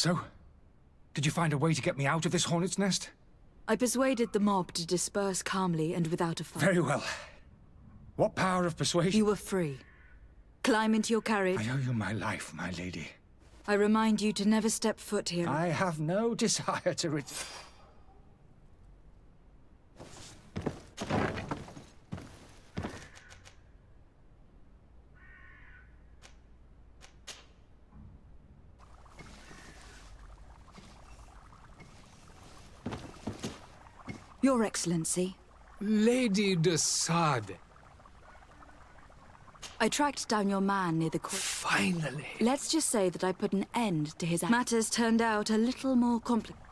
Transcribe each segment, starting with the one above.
So? Did you find a way to get me out of this hornet's nest? I persuaded the mob to disperse calmly and without a fight. Very well. What power of persuasion? You were free. Climb into your carriage. I owe you my life, my lady. I remind you to never step foot here. I have no desire to Your Excellency. Lady de Sade. I tracked down your man near the court. Finally. Let's just say that I put an end to his matters turned out a little more complicated.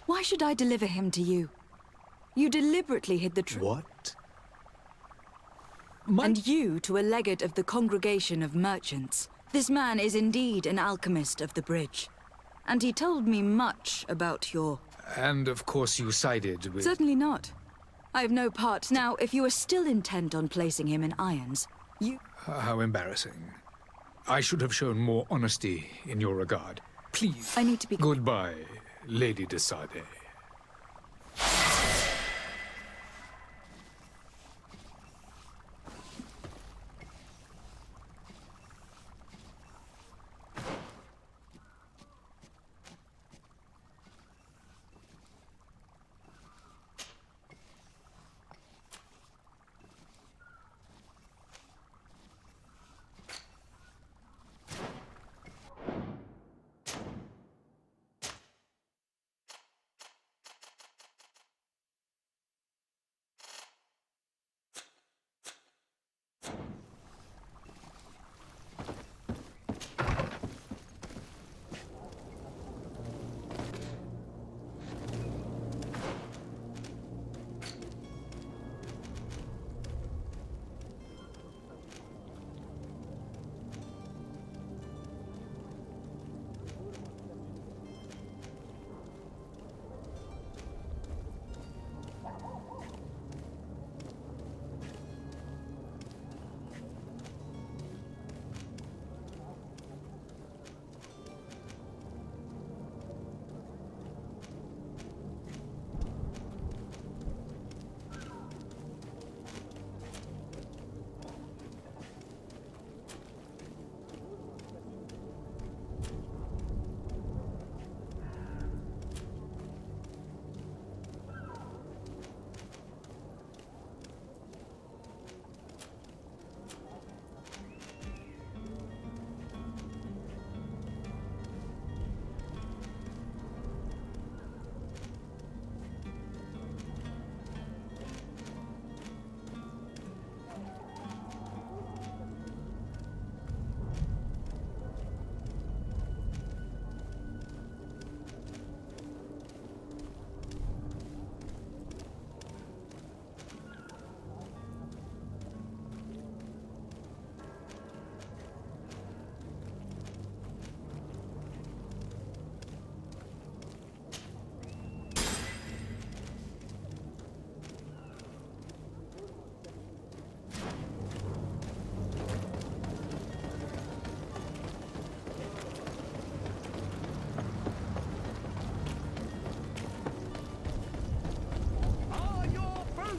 Why should I deliver him to you? You deliberately hid the truth. What? And you to a legate of the Congregation of Merchants. This man is indeed an alchemist of the bridge. And he told me much about your... And of course you sided with... Certainly not. I have no part. Now, if you are still intent on placing him in irons, you... How embarrassing. I should have shown more honesty in your regard. Please. I need to be... Goodbye, Lady de Sade.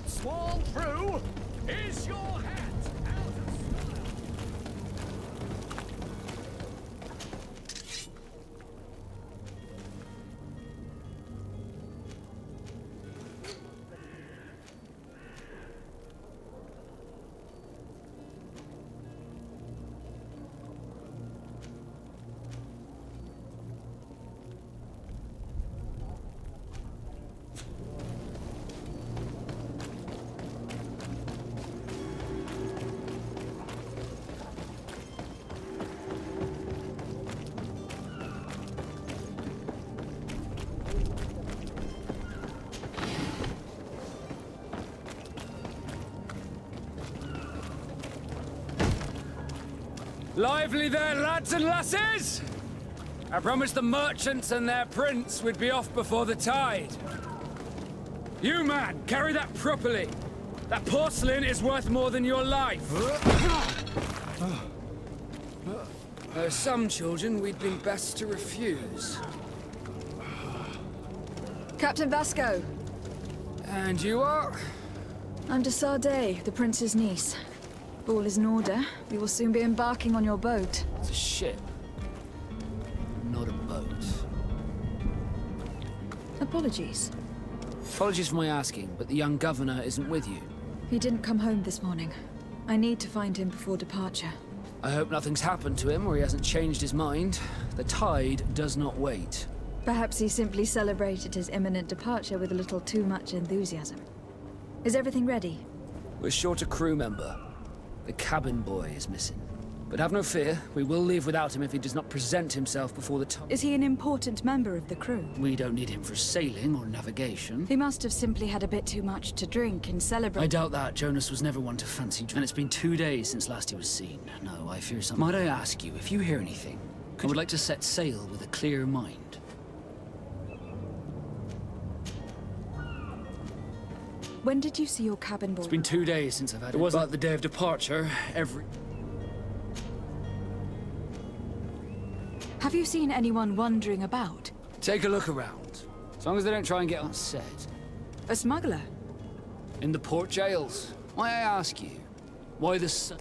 Swall through? Is your hat out of style? Lively there, lads and lasses! I promised the merchants and their prince we'd be off before the tide. You, man, carry that properly. That porcelain is worth more than your life. There are some children we'd been best to refuse. Captain Vasco, And you are? I'm de Sade, the prince's niece. If all is in order, we will soon be embarking on your boat. It's a ship, not a boat. Apologies. Apologies for my asking, but the young governor isn't with you. He didn't come home this morning. I need to find him before departure. I hope nothing's happened to him or he hasn't changed his mind. The tide does not wait. Perhaps he simply celebrated his imminent departure with a little too much enthusiasm. Is everything ready? We're short a crew member. The cabin boy is missing. But have no fear, we will leave without him if he does not present himself before the time. Is he an important member of the crew? We don't need him for sailing or navigation. He must have simply had a bit too much to drink and celebrate. I doubt that. Jonas was never one to fancy drink. And it's been 2 days since last he was seen. No, I fear something. Might I ask you, if you hear anything, I would like to set sail with a clear mind. When did you see your cabin boy? It's been 2 days since I've had it. It wasn't the day of departure. Have you seen anyone wandering about? Take a look around. As long as they don't try and get on set. A smuggler? In the port jails. Why I ask you? Why the sun?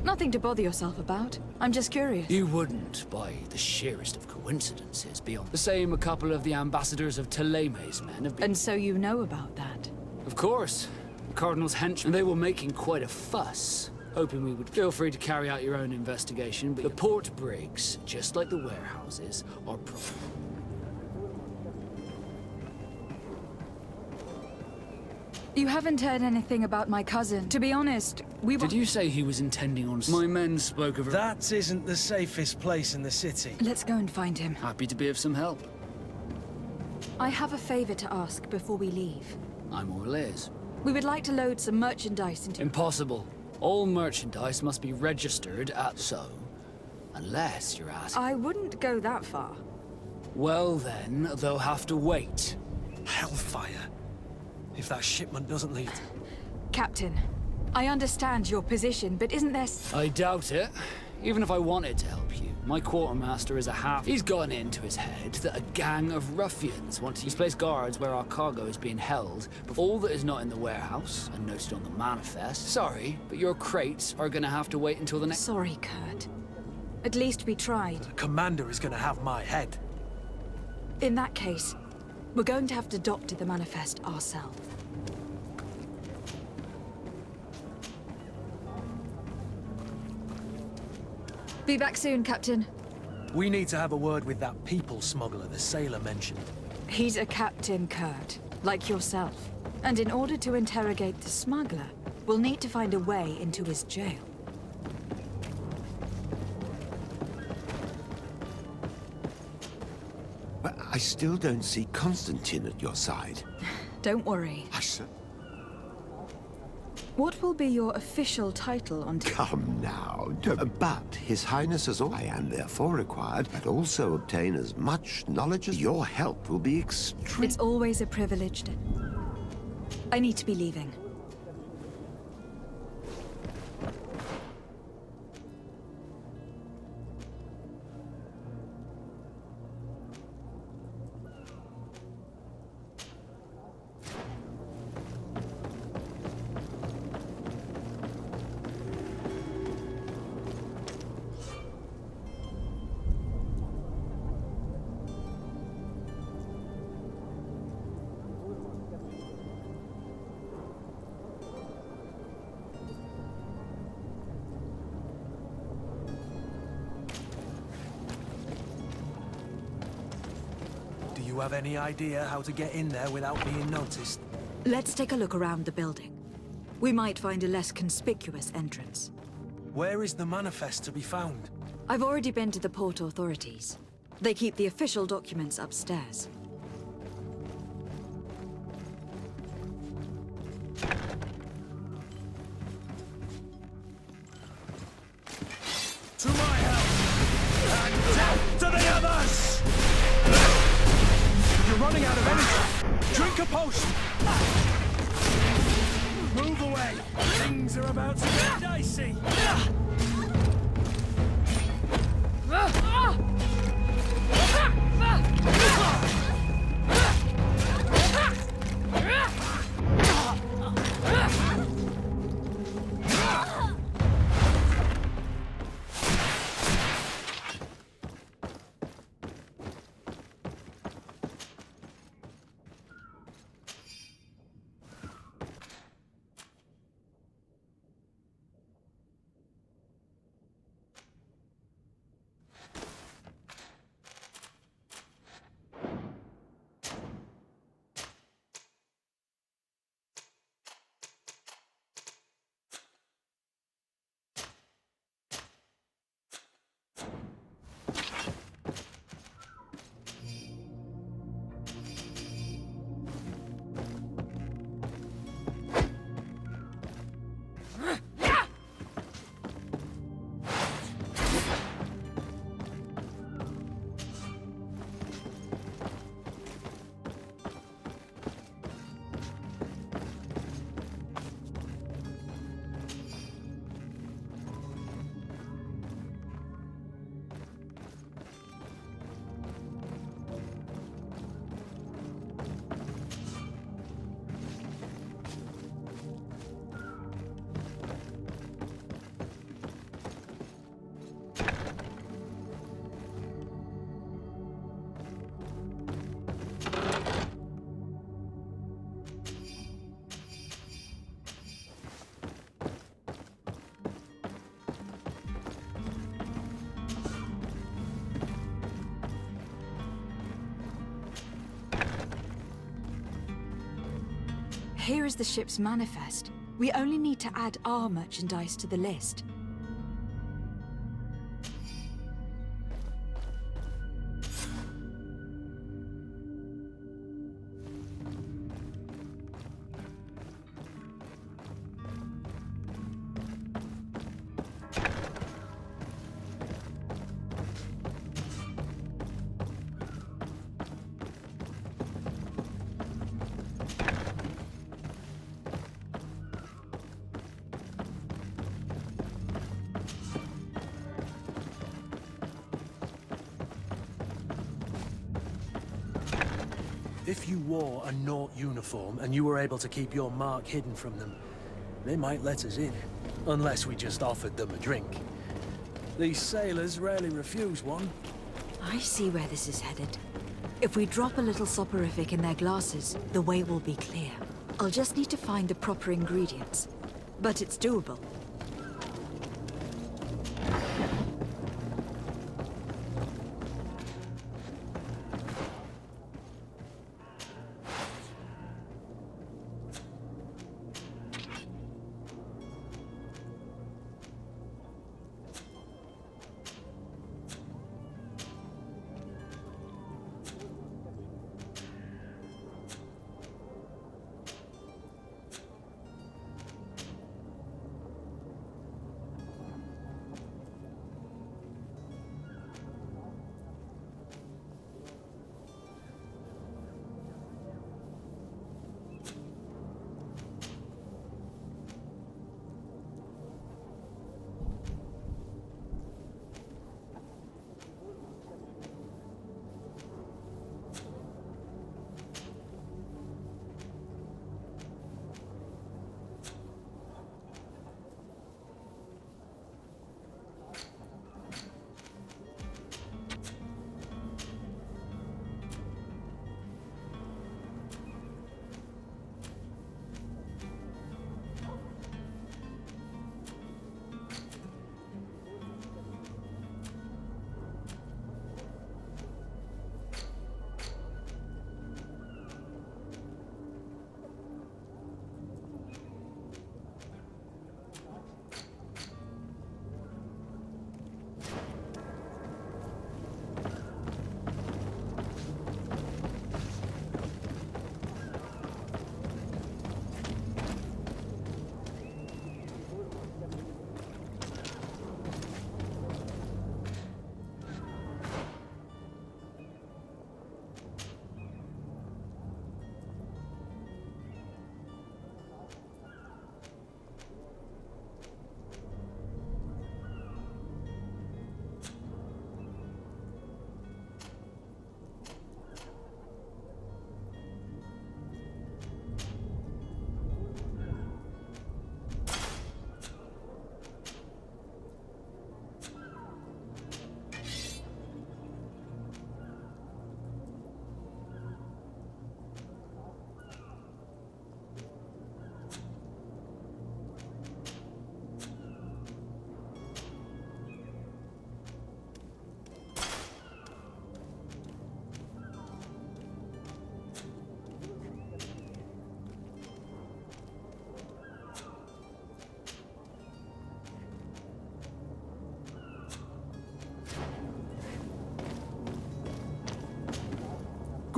Nothing to bother yourself about. I'm just curious. You wouldn't, by the sheerest of coincidences, be on the same a couple of the ambassadors of Teleme's men have been. And so you know about that? Of course. The Cardinal's henchmen. They were making quite a fuss, hoping we would feel free to carry out your own investigation, but the port brigs, just like the warehouses, are You haven't heard anything about my cousin. To be honest, we were... Did you say he was intending on... My men spoke of... That isn't the safest place in the city. Let's go and find him. Happy to be of some help. I have a favor to ask before we leave. I'm all ears. We would like to load some merchandise into... Impossible. All merchandise must be registered at so. Unless you're asking... I wouldn't go that far. Well then, they'll have to wait. Hellfire. If that shipment doesn't leave... Captain, I understand your position, but isn't there... I doubt it. Even if I wanted to help you. My quartermaster is a half... He's gotten into his head that a gang of ruffians want to place guards where our cargo is being held, but all that is not in the warehouse, and noted on the manifest... Sorry, but your crates are gonna have to wait until the next... Sorry, Kurt. At least we tried. The commander is gonna have my head. In that case, we're going to have to doctor the manifest ourselves. Be back soon, Captain. We need to have a word with that people smuggler the sailor mentioned. He's a captain, Kurt, like yourself. And in order to interrogate the smuggler, we'll need to find a way into his jail. But I still don't see Constantine at your side. Don't worry. What will be your official title on... Come now, don't... But His Highness has all I am therefore required, but also obtain as much knowledge as your help will be extreme. It's always a privilege to... I need to be leaving. Do you have any idea how to get in there without being noticed? Let's take a look around the building. We might find a less conspicuous entrance. Where is the manifest to be found? I've already been to the port authorities. They keep the official documents upstairs. To my help! And death to the others! You're running out of energy! Drink Take a post! Move away! Things are about to get dicey! Here is the ship's manifest. We only need to add our merchandise to the list. If you wore a Naut uniform and you were able to keep your mark hidden from them, they might let us in. Unless we just offered them a drink. These sailors rarely refuse one. I see where this is headed. If we drop a little soporific in their glasses, the way will be clear. I'll just need to find the proper ingredients. But it's doable.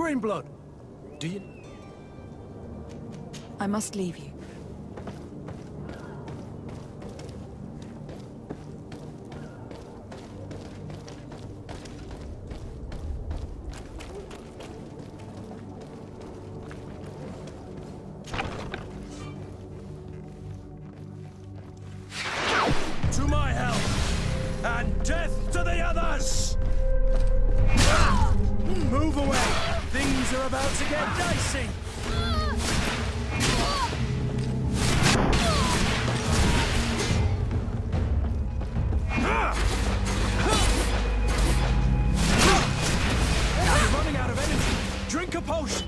Greenblood, do you... I must leave you. To my help, and death to the others! Move away! Things are about to get dicey! You're running out of energy! Drink a potion!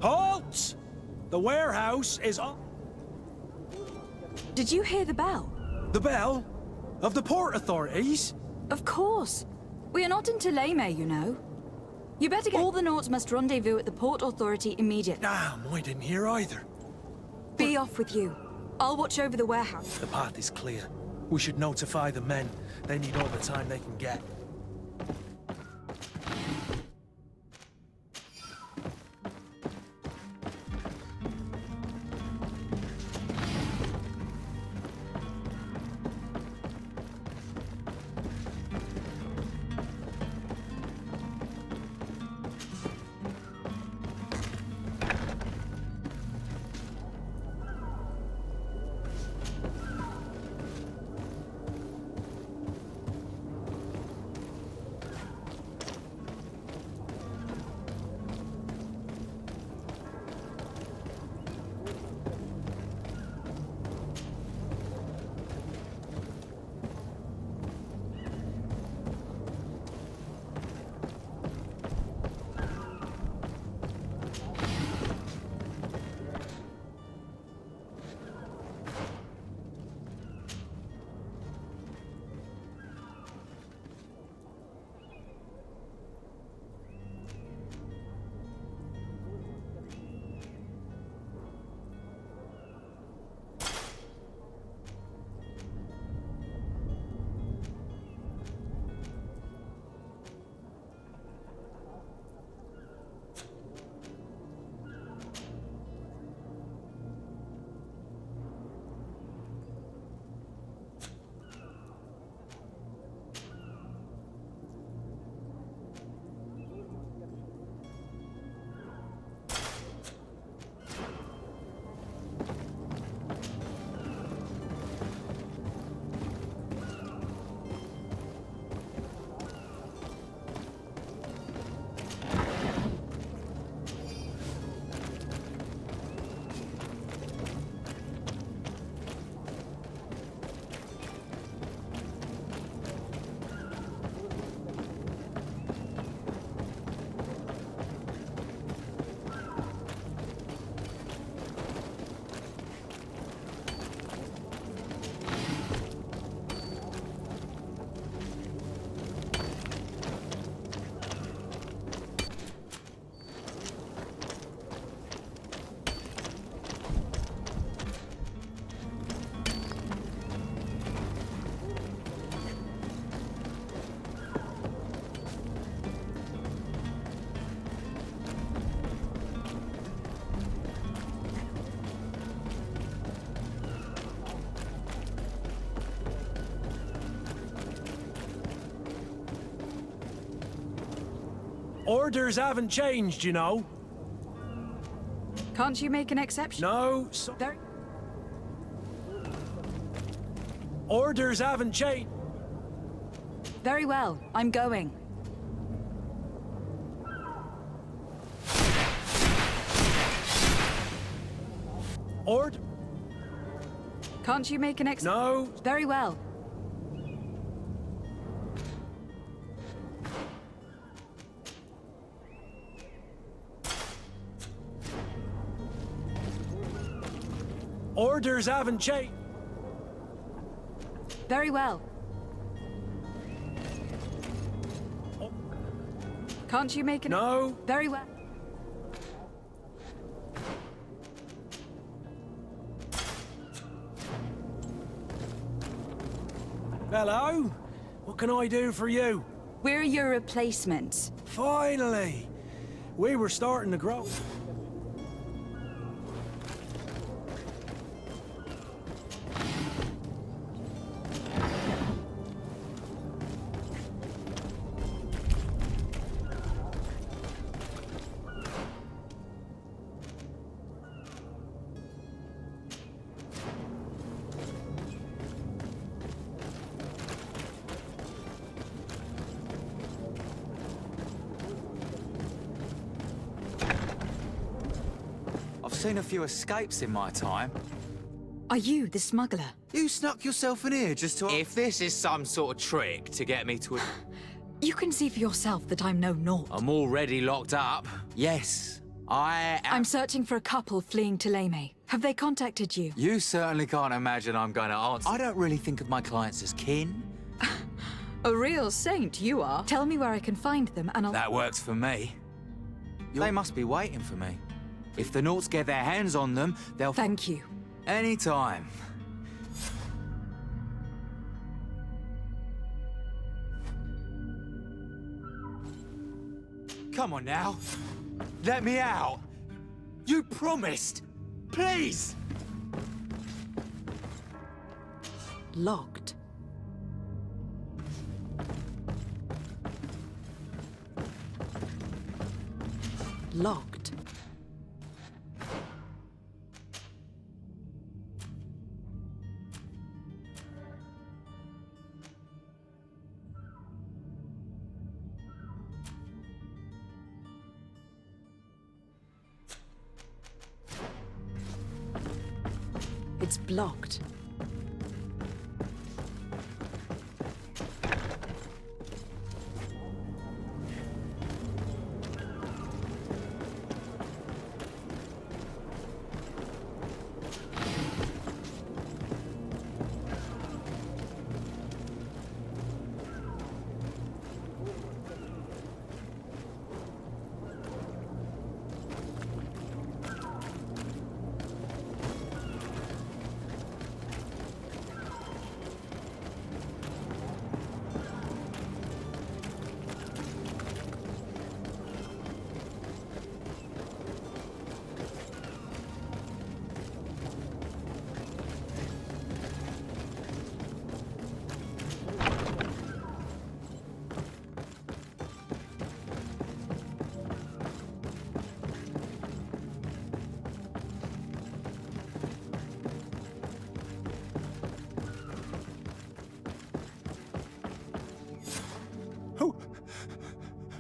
Halt! The warehouse is on... Did you hear the bell? The bell? Of the port authorities? Of course. We are not in Teleme, you know. You better get... All the Nauts must rendezvous at the Port Authority immediately. Damn, I didn't hear either. Be off with you. I'll watch over the warehouse. The path is clear. We should notify the men. They need all the time they can get. Orders haven't changed, you know. Can't you make an exception? No, Very... orders haven't changed. Very well, I'm going. Can't you make an No. Very well. Orders haven't changed. Very well. Can't you make an... No. Very well. Hello? What can I do for you? We're your replacements. Finally! We were starting to grow. I've seen a few escapes in my time. Are you the smuggler? You snuck yourself in here just to... If this is some sort of trick to get me to... You can see for yourself that I'm no naught. I'm already locked up. Yes, I am... I'm searching for a couple fleeing to Leme. Have they contacted you? You certainly can't imagine I'm going to answer. I don't really think of my clients as kin. A real saint you are. Tell me where I can find them and I'll... That works for me. They must be waiting for me. If the Naughts get their hands on them, they'll... Thank you. Anytime. Come on now. Let me out. You promised. Please. Locked. Locked. It's blocked.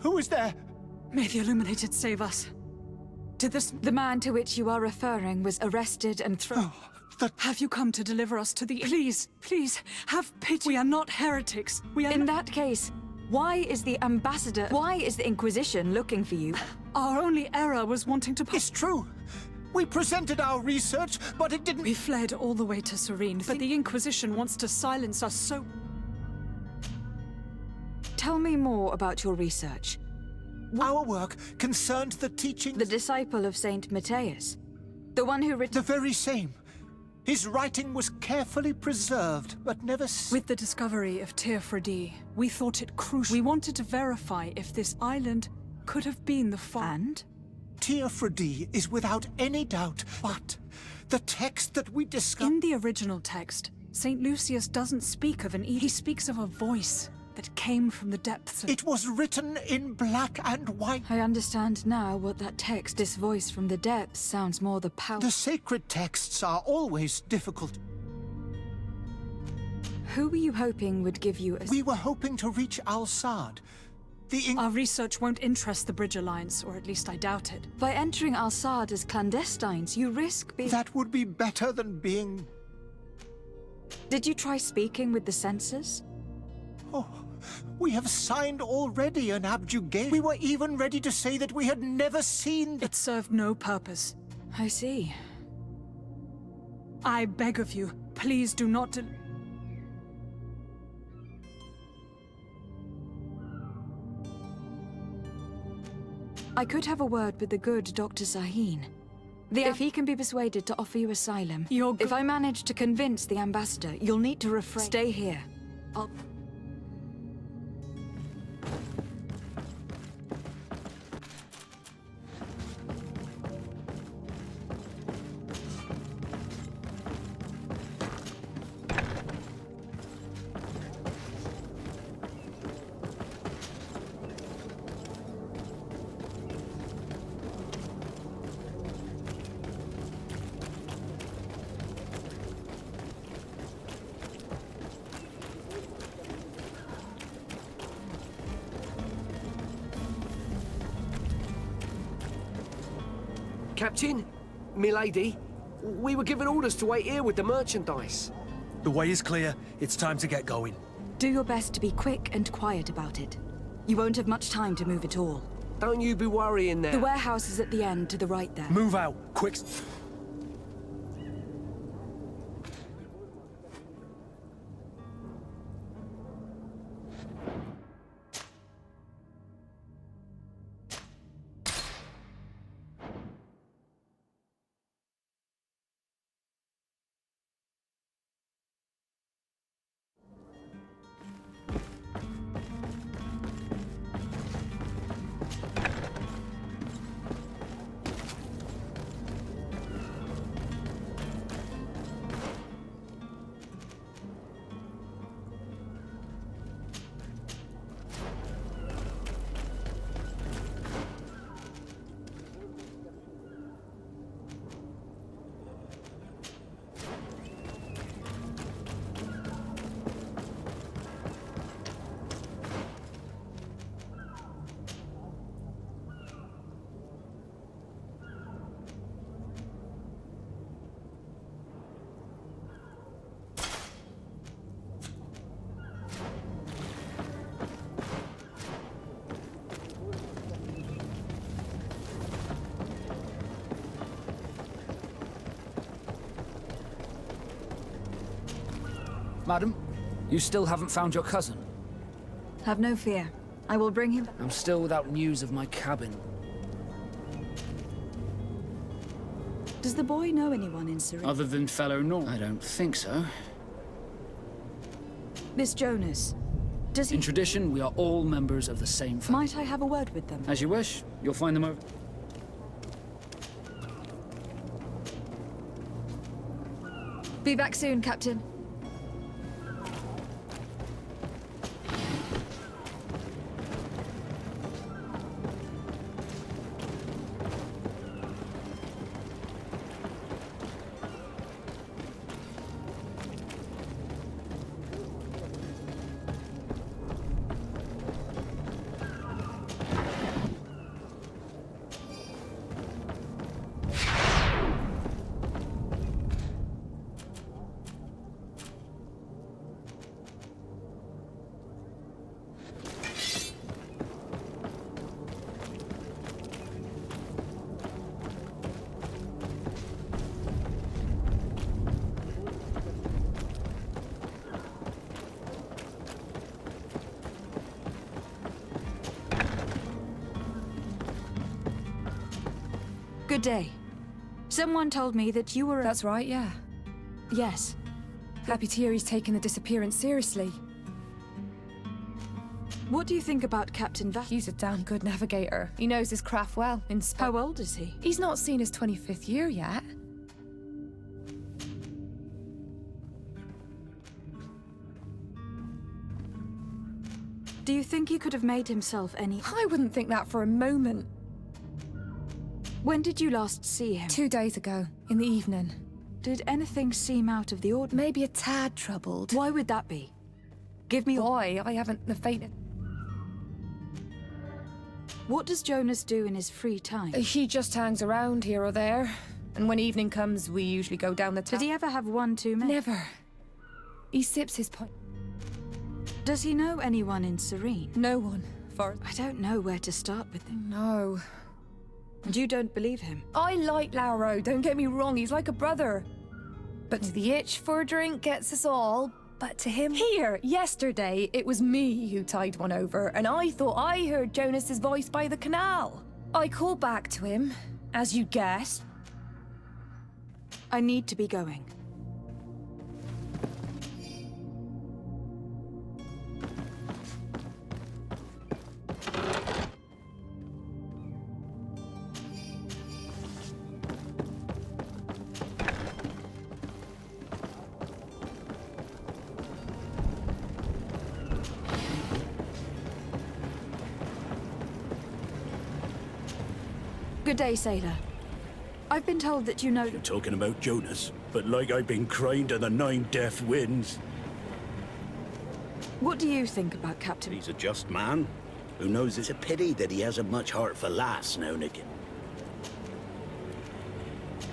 Who is there? May the Illuminated save us. The man to which you are referring was arrested and thrown... Have you come to deliver us to the... Please, please, have pity. We are not heretics. We are... In that case, why is the ambassador... Why is the Inquisition looking for you? Our only error was wanting to... It's true. We presented our research, but it didn't... We fled all the way to Serene, but the Inquisition wants to silence us, so... Tell me more about your research. Our work concerned the teachings... The disciple of Saint Matthias. The one who written... The very same. His writing was carefully preserved, but never... With the discovery of Teofredi, we thought it crucial. We wanted to verify if this island could have been the And? Teofredi is without any doubt, but the text that we discovered... In the original text, St. Lucius doesn't speak of an He speaks of a voice. that came from the depths of... It was written in black and white. I understand now what that text, this voice from the depths, sounds more the power... The sacred texts are always difficult. Who were you hoping would give you a... We were hoping to reach Al-Sad. Our research won't interest the Bridge Alliance, or at least I doubt it. By entering Al-Sad as clandestines, you risk being... That would be better than being... Did you try speaking with the censors? Oh, we have signed already an abjugation. We were even ready to say that we had never seen... It served no purpose. I see. I beg of you, please do not... I could have a word with the good Dr. Sahin. If he can be persuaded to offer you asylum, if I manage to convince the ambassador, you'll need to refrain. Stay here. I'll... Captain, milady, we were given orders to wait here with the merchandise. The way is clear. It's time to get going. Do your best to be quick and quiet about it. You won't have much time to move at all. Don't you be worrying there. The warehouse is at the end, to the right there. Move out, quick. Madam, you still haven't found your cousin? Have no fear. I will bring him... I'm still without news of my cabin. Does the boy know anyone in Syria? Other than fellow North? I don't think so. Miss Jonas, does he... In tradition, we are all members of the same family. Might I have a word with them? As you wish. You'll find them over... Be back soon, Captain. Good day. Someone told me that you were... That's right, yeah. Yes. Happy to hear he's taken the disappearance seriously. What do you think about Captain Va... He's a damn good navigator. He knows his craft well. How old is he? He's not seen his 25th year yet. Do you think he could have made himself any... I wouldn't think that for a moment. When did you last see him? 2 days ago, in the evening. Did anything seem out of the ordinary? Maybe a tad troubled. Why would that be? Give me... Why? I haven't the faintest... What does Jonas do in his free time? He just hangs around here or there. And when evening comes, we usually go down the town. Did he ever have one too many? Never. He sips his point. Does he know anyone in Serene? No one. I don't know where to start with him. No. And you don't believe him? I like Lauro, don't get me wrong, he's like a brother. But the itch for a drink gets us all. But to him... Here, yesterday, it was me who tied one over, and I thought I heard Jonas's voice by the canal. I called back to him, as you guessed. I need to be going. Good day, sailor. I've been told that you know... You're talking about Jonas, but like I've been crying to the 9 deaf winds. What do you think about Captain? He's a just man. Who knows, it's a pity that he hasn't much heart for lass now and again.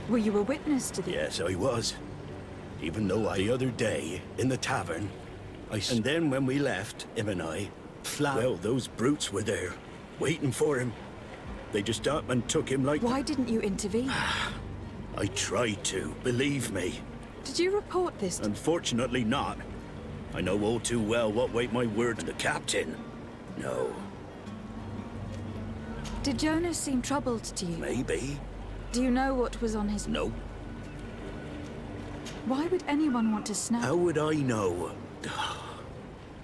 Were you a witness to the... Yes, I was. Even though the other day, in the tavern, And then when we left, him and I, well, those brutes were there, waiting for him. They just up and took him like... Why didn't you intervene? I tried to, believe me. Did you report this? Unfortunately not. I know all too well what weight my word to the captain. No. Did Jonas seem troubled to you? Maybe. Do you know what was on his... No. Why would anyone want to snap? How would I know?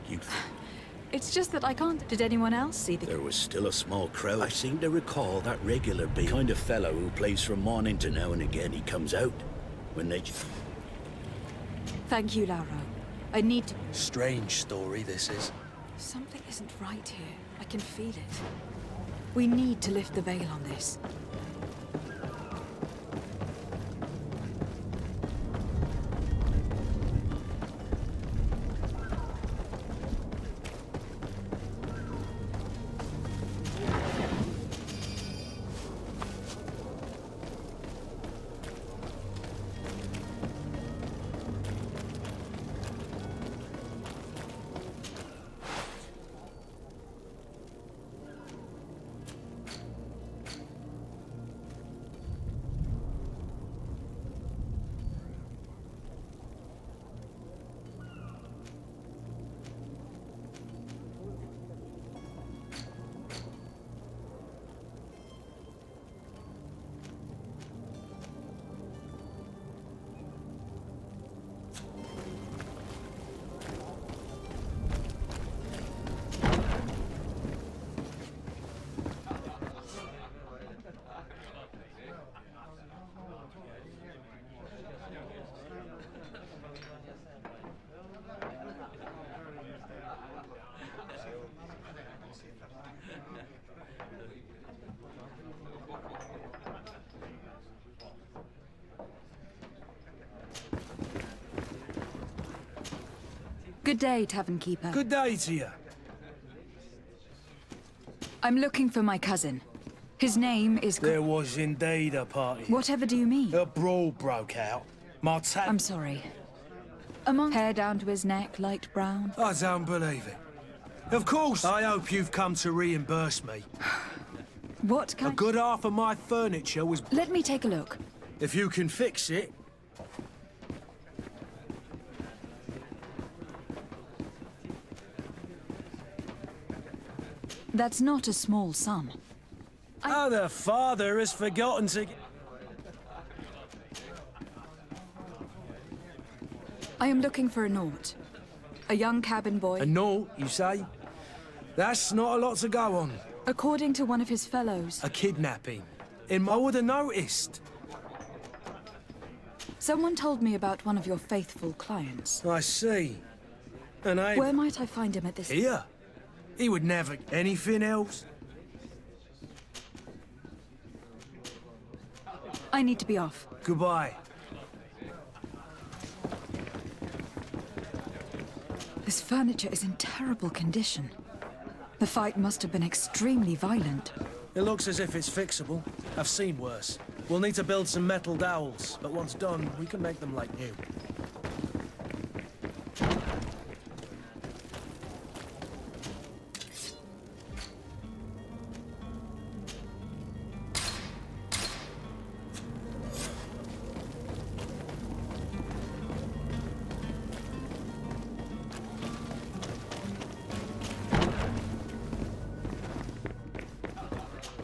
You... It's just that I can't... Did anyone else see the... There was still a small crowd. I seem to recall that regular big kind of fellow who plays from morning to now and again. He comes out when they... Thank you, Lauro. I need to... Strange story, this is. Something isn't right here. I can feel it. We need to lift the veil on this. Good day, Tavern Keeper. Good day to you. I'm looking for my cousin. His name is... There was indeed a party. Whatever do you mean? A brawl broke out. I'm sorry. Among... Hair down to his neck, light brown. I don't believe it. Of course, I hope you've come to reimburse me. What kind... A good half of my furniture was... Let me take a look. If you can fix it... That's not a small sum. Oh, the father has forgotten to... I am looking for a Naut. A young cabin boy. A Naut, you say? That's not a lot to go on. According to one of his fellows. A kidnapping. I would have noticed. Someone told me about one of your faithful clients. I see. And Where might I find him at this... Here? He would never... Anything else? I need to be off. Goodbye. This furniture is in terrible condition. The fight must have been extremely violent. It looks as if it's fixable. I've seen worse. We'll need to build some metal dowels, but once done, we can make them like new.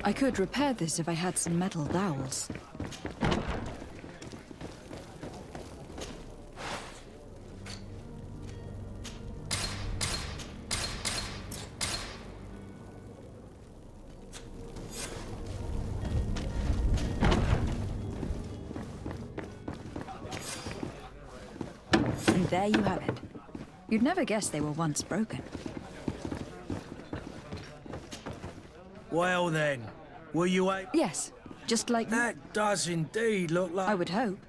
I could repair this if I had some metal dowels. And there you have it. You'd never guess they were once broken. Well then, were you able... Yes, just like... That does indeed look like... I would hope.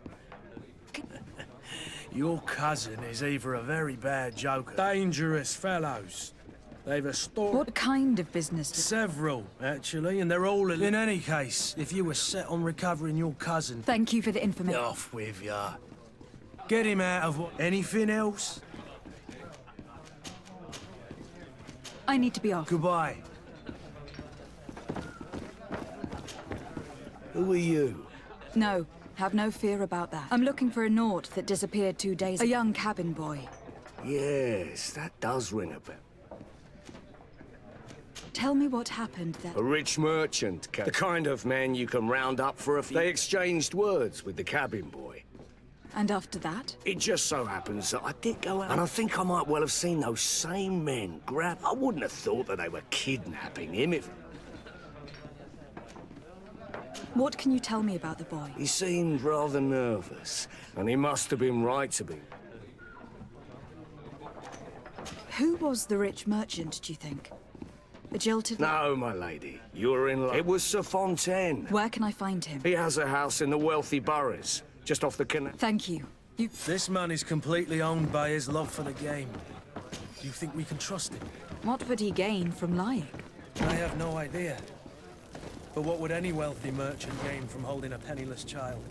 Your cousin is either a very bad joker... Dangerous fellows. They've a story... What kind of business? Several, actually, and they're all... In any case, if you were set on recovering your cousin... Thank you for the information. Off with ya. Get him out of... Anything else? I need to be off. Goodbye. Who are you? No, have no fear about that. I'm looking for a Naut that disappeared 2 days ago. A young cabin boy. Yes, that does ring a bell. Tell me what happened then. A rich merchant, the kind of man you can round up for a few... They exchanged words with the cabin boy. And after that? It just so happens that I did go out, and I think I might well have seen those same men grab... I wouldn't have thought that they were kidnapping him if... What can you tell me about the boy? He seemed rather nervous, and he must have been right to be. Who was the rich merchant, do you think? A jilted... No, my lady. You were in luck. It was Sir Fontaine. Where can I find him? He has a house in the wealthy boroughs, just off the canal. Thank you. This man is completely owned by his love for the game. Do you think we can trust him? What would he gain from lying? I have no idea. But what would any wealthy merchant gain from holding a penniless child?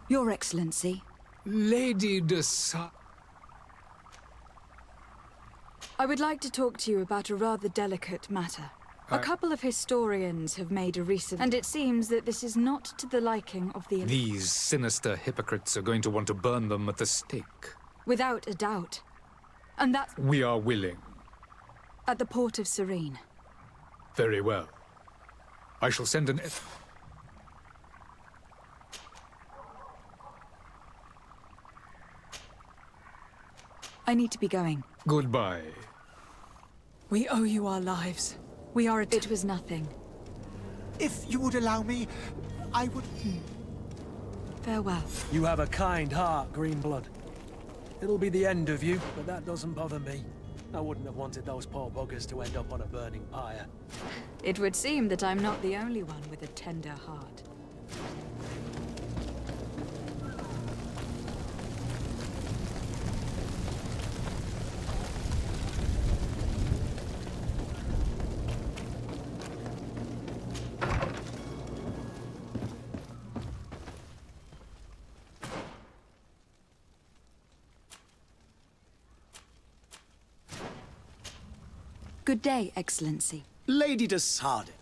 Your Excellency. Lady de Sa... I would like to talk to you about a rather delicate matter. A couple of historians have made a recent... And it seems that this is not to the liking of the... These sinister hypocrites are going to want to burn them at the stake. Without a doubt. And that's... We are willing. At the port of Serene. Very well. I shall send an... I need to be going. Goodbye. We owe you our lives. We are... It was nothing. If you would allow me, I would... Farewell. You have a kind heart, Greenblood. It'll be the end of you, but that doesn't bother me. I wouldn't have wanted those poor buggers to end up on a burning pyre. It would seem that I'm not the only one with a tender heart. Good day, Excellency. Lady de Sardet.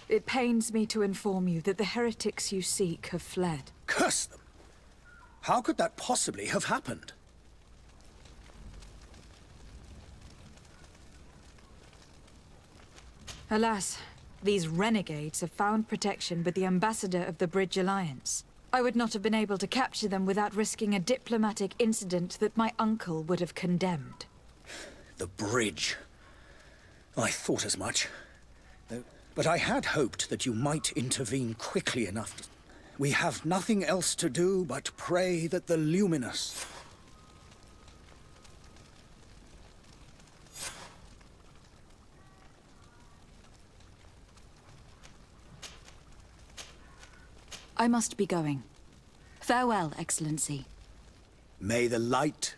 It pains me to inform you that the heretics you seek have fled. Curse them! How could that possibly have happened? Alas, these renegades have found protection with the ambassador of the Bridge Alliance. I would not have been able to capture them without risking a diplomatic incident that my uncle would have condemned. The bridge. I thought as much. But I had hoped that you might intervene quickly enough. We have nothing else to do but pray that the Luminous... I must be going. Farewell, Excellency. May the light...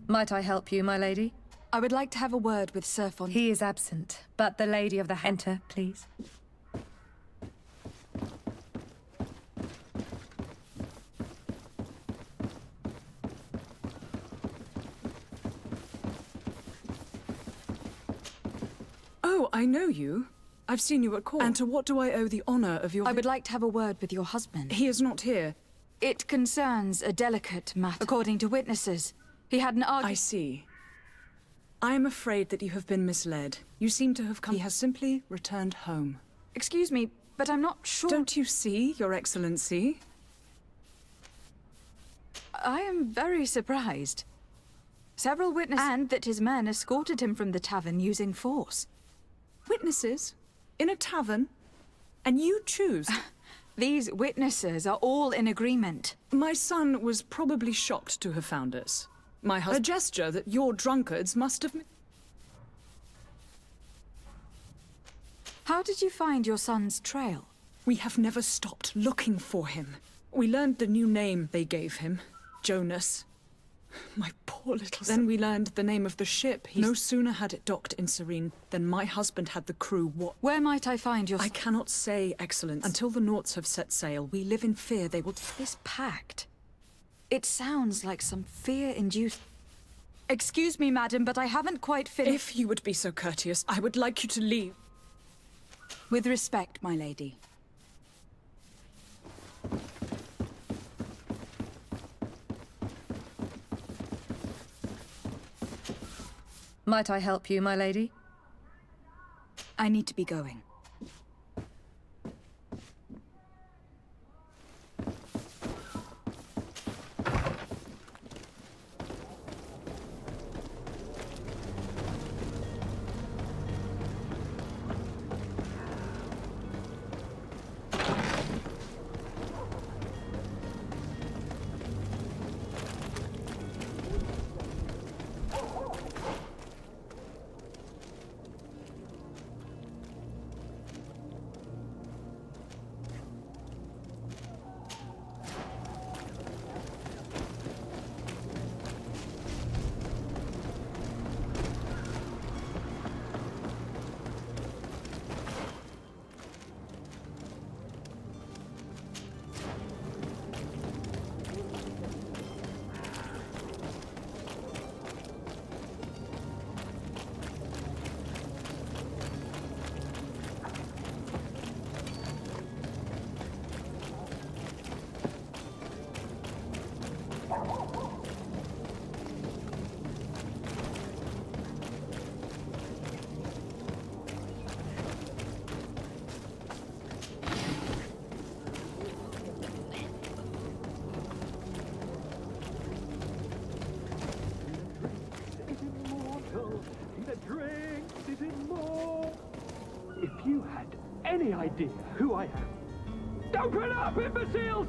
Might I help you, my lady? I would like to have a word with Sir Fon... He is absent, but the lady of the... Enter, please. Oh, I know you. I've seen you at court. And to what do I owe the honor of your... I would like to have a word with your husband. He is not here. It concerns a delicate matter. According to witnesses, he had an argument... I see. I am afraid that you have been misled. You seem to have come... He has simply returned home. Excuse me, but I'm not sure... Don't you see, Your Excellency? I am very surprised. Several witnesses... And that his men escorted him from the tavern using force. Witnesses? In a tavern? And you choose? These witnesses are all in agreement. My son was probably shocked to have found us. My husband... A gesture that your drunkards must have... How did you find your son's trail? We have never stopped looking for him. We learned the new name they gave him. Jonas. My poor little son. Then we learned the name of the ship. No sooner had it docked in Serene than my husband had the crew Where might I find your... I cannot say, Excellence. Until the Nauts have set sail, we live in fear they will... This pact... It sounds like some fear-induced... Excuse me, madam, but I haven't quite finished... If you would be so courteous, I would like you to leave. With respect, my lady. Might I help you, my lady? I need to be going. If you had any idea who I am. Open up, imbeciles!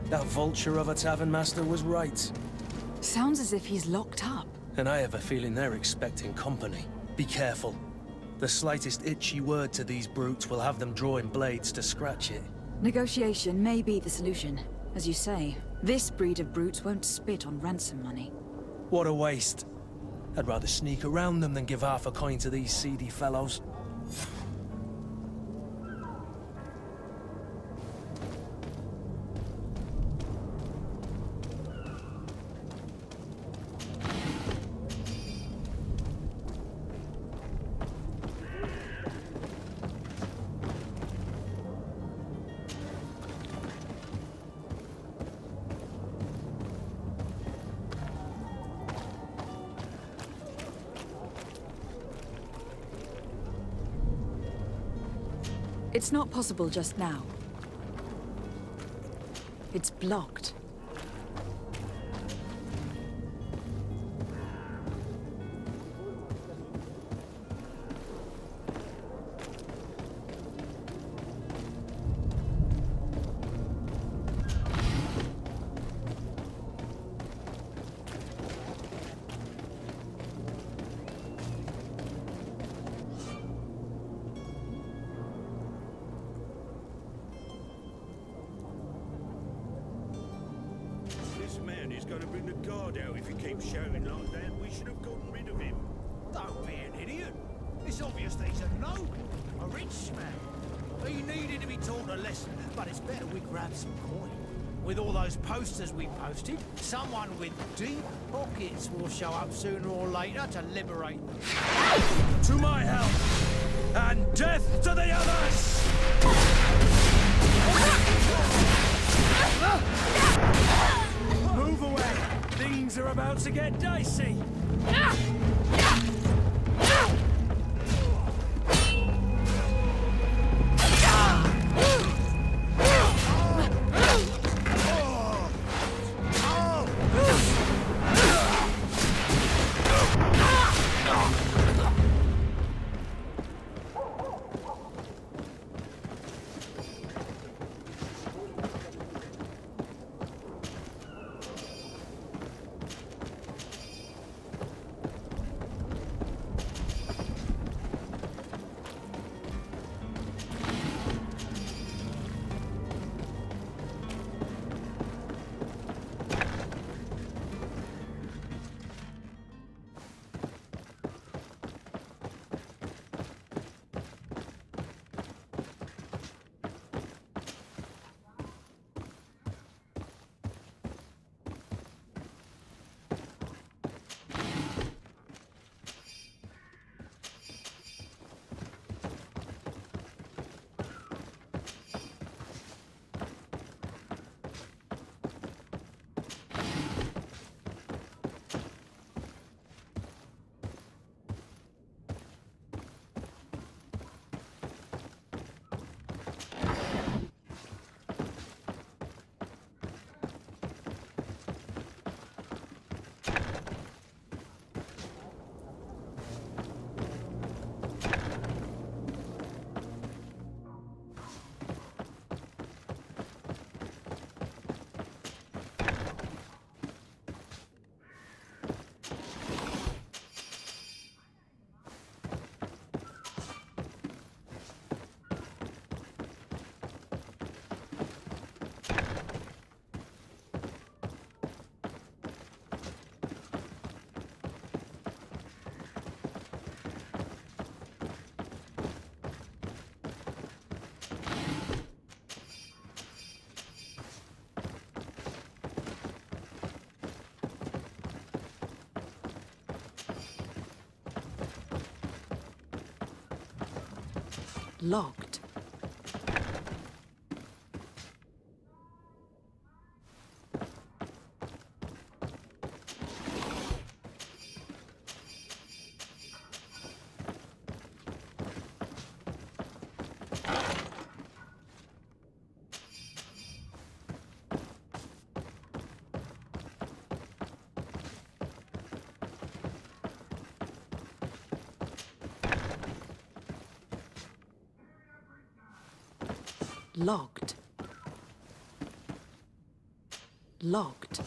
That vulture of a tavern master was right. Sounds as if he's locked up. And I have a feeling they're expecting company. Be careful. The slightest itchy word to these brutes will have them drawing blades to scratch it. Negotiation may be the solution. As you say, this breed of brutes won't spit on ransom money. What a waste. I'd rather sneak around them than give half a coin to these seedy fellows. It's not possible just now. It's blocked. He's going to bring the guard out if he keeps shouting like that. We should have gotten rid of him. Don't be an idiot. It's obvious that he's a noble, a rich man. He needed to be taught a lesson, but it's better we grab some coin. With all those posters we posted, someone with deep pockets will show up sooner or later to liberate them. To my help! And death to the others! Move away! Things are about to get dicey! Locked. Logged. Logged.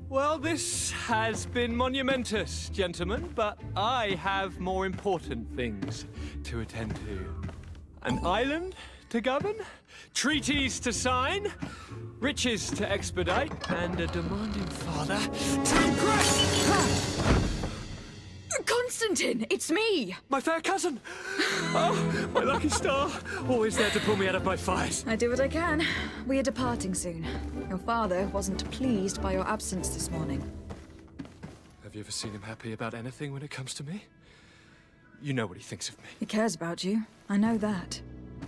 Well, this has been monumentous, gentlemen, but I have more important things to attend to. An island to govern, treaties to sign, riches to expedite, and a demanding father to impress! Constantine, it's me! My fair cousin! Oh, my lucky star! Always there to pull me out of my fires. I do what I can. We are departing soon. Your father wasn't pleased by your absence this morning. Have you ever seen him happy about anything when it comes to me? You know what he thinks of me. He cares about you. I know that.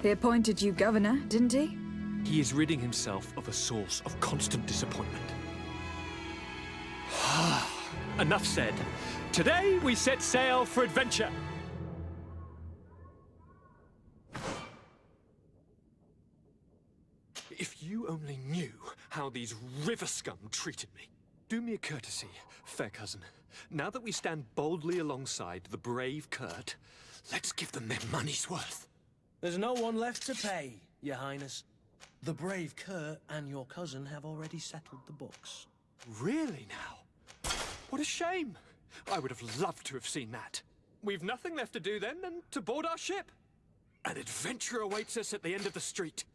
He appointed you governor, didn't he? He is ridding himself of a source of constant disappointment. Enough said. Today we set sail for adventure. If you only knew how these river scum treated me. Do me a courtesy, fair cousin. Now that we stand boldly alongside the brave Kurt, let's give them their money's worth. There's no one left to pay, Your Highness. The brave Kurt and your cousin have already settled the books. Really now? What a shame. I would have loved to have seen that. We've nothing left to do then than to board our ship. An adventure awaits us at the end of the street.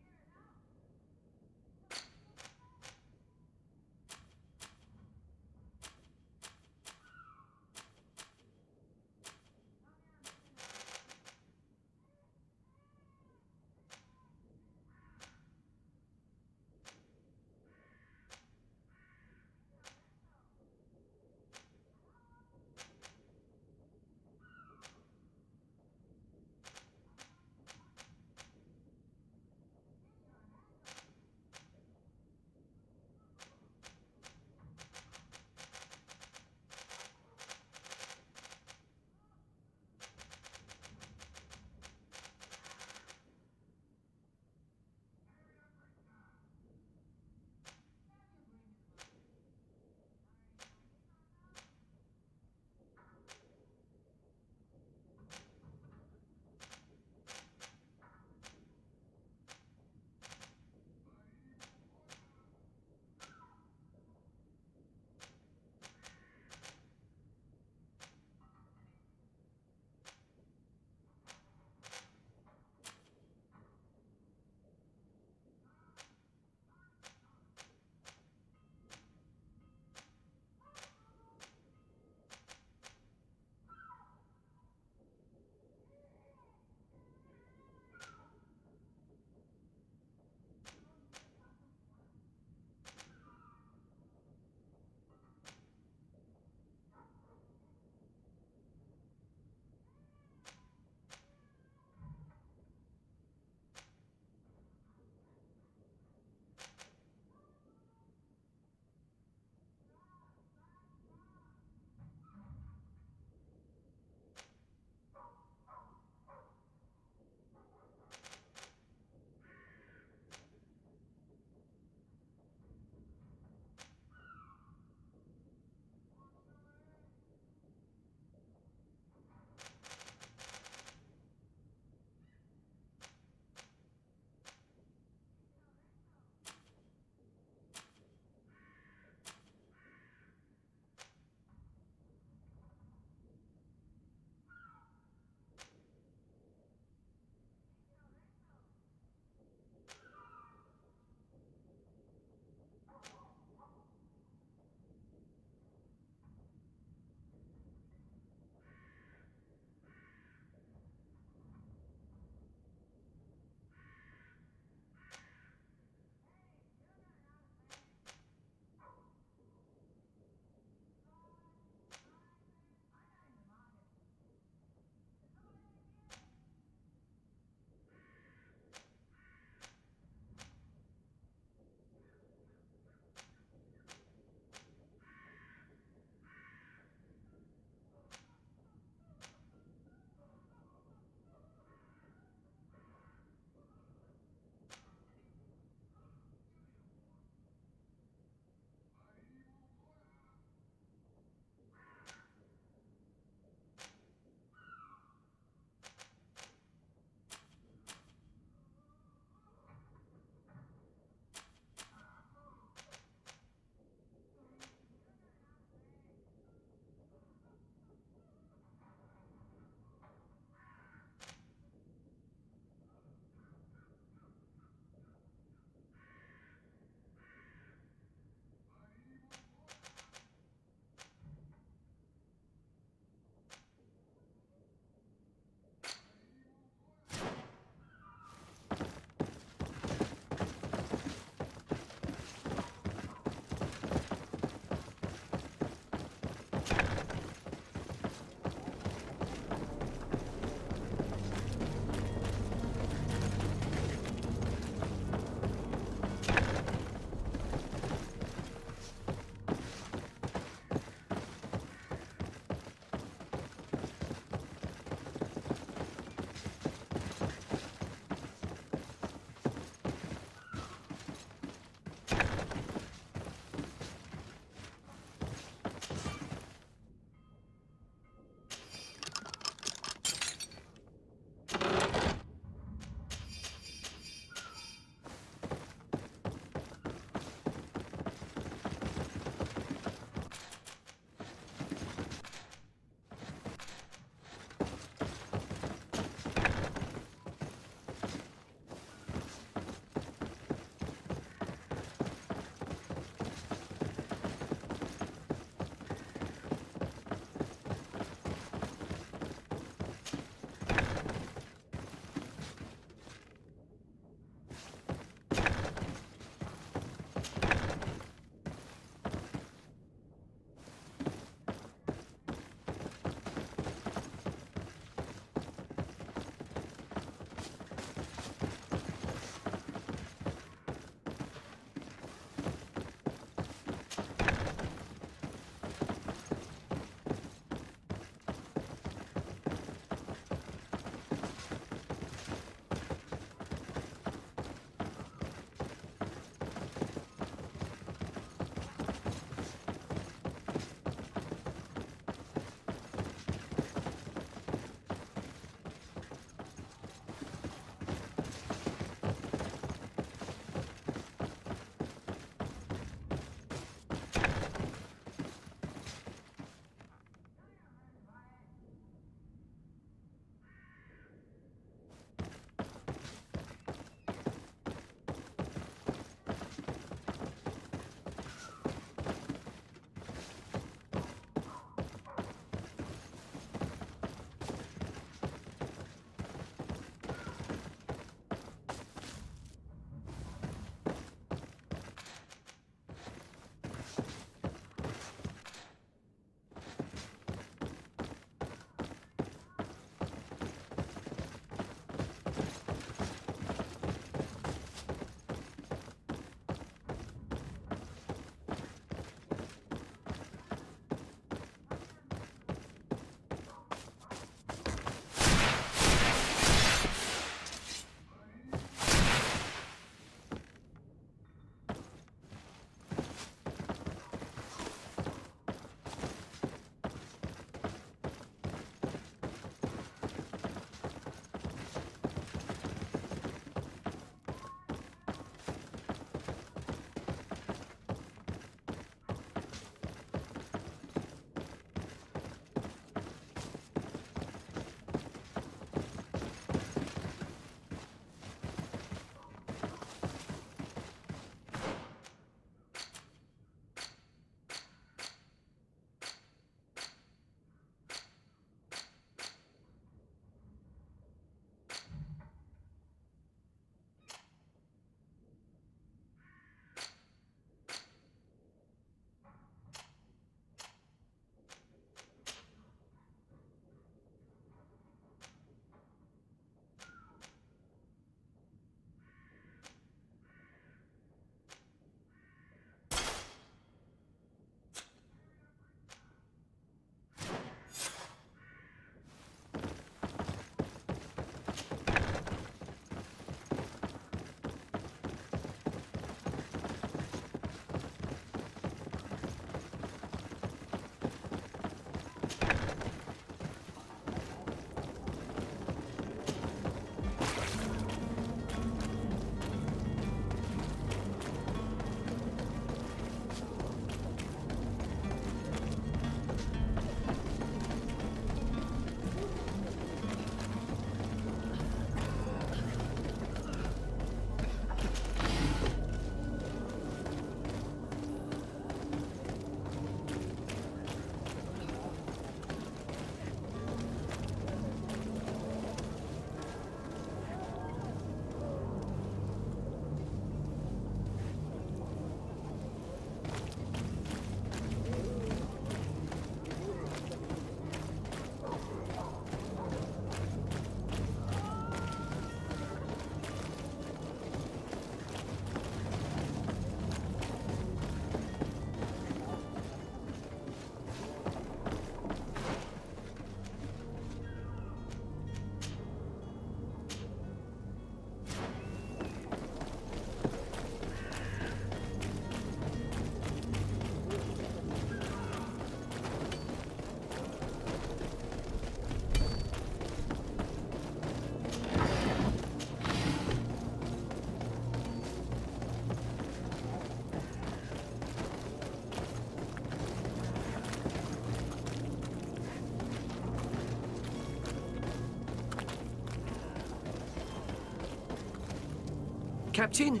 Captain,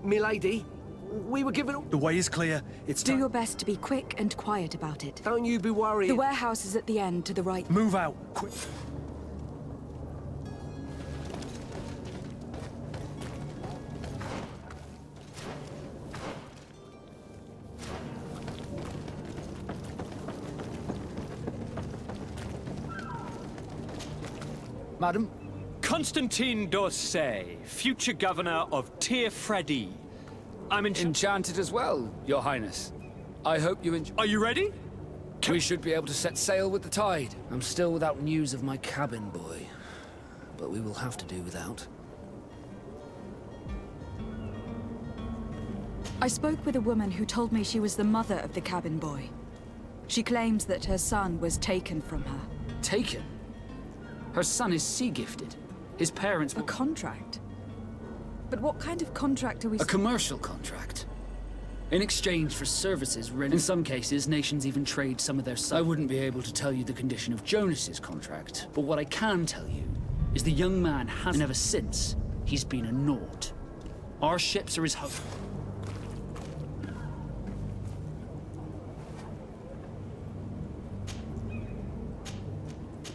milady, we were given... The way is clear. It's Do your best to be quick and quiet about it. Don't you be worried. The warehouse is at the end to the right. Move out, quick. Madam? Constantine d'Orsay, future governor of Tir-Freddy. I'm enchanted as well, Your Highness. I hope you enjoy. Are you ready? We should be able to set sail with the tide. I'm still without news of my cabin boy, but we will have to do without. I spoke with a woman who told me she was the mother of the cabin boy. She claims that her son was taken from her. Taken? Her son is sea-gifted. His parents were... A contract? But what kind of contract are we... A commercial contract. In exchange for services rendered. In some cases, nations even trade some of their... I wouldn't be able to tell you the condition of Jonas's contract, but what I can tell you is the young man has... And ever since, he's been a naught. Our ships are his home.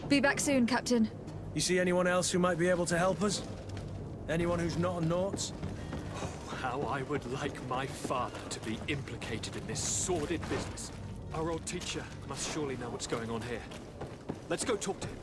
Be back soon, Captain. You see anyone else who might be able to help us? Anyone who's not a Naut? Oh, how I would like my father to be implicated in this sordid business. Our old teacher must surely know what's going on here. Let's go talk to him.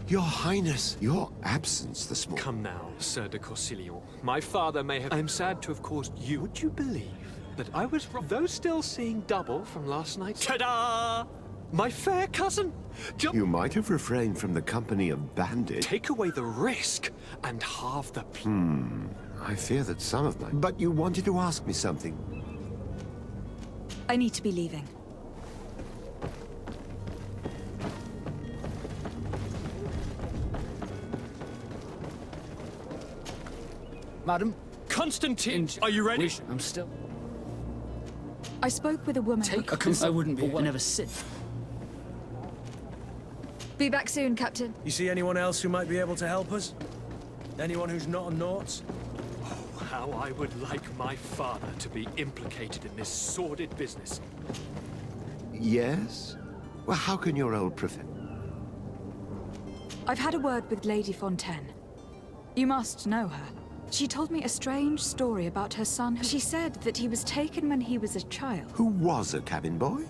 Your Highness, your absence this morning... Come now, Sir de Corsilion. My father may have... I'm sad to have caused you... Would you believe that I was wrong? Though still seeing double from last night... Ta-da! My fair cousin! You might have refrained from the company of bandits. Take away the risk and halve the... I fear that some of my... But you wanted to ask me something. I need to be leaving. Madam? Constantine, are you ready? I'm still... I spoke with a woman... I wouldn't be... I never sit. Be back soon, Captain. You see anyone else who might be able to help us? Anyone who's not a Naut? Oh, how I would like my father to be implicated in this sordid business. Yes? Well, how can your old I've had a word with Lady Fontaine. You must know her. She told me a strange story about her son. She said that he was taken when he was a child. Who was a cabin boy?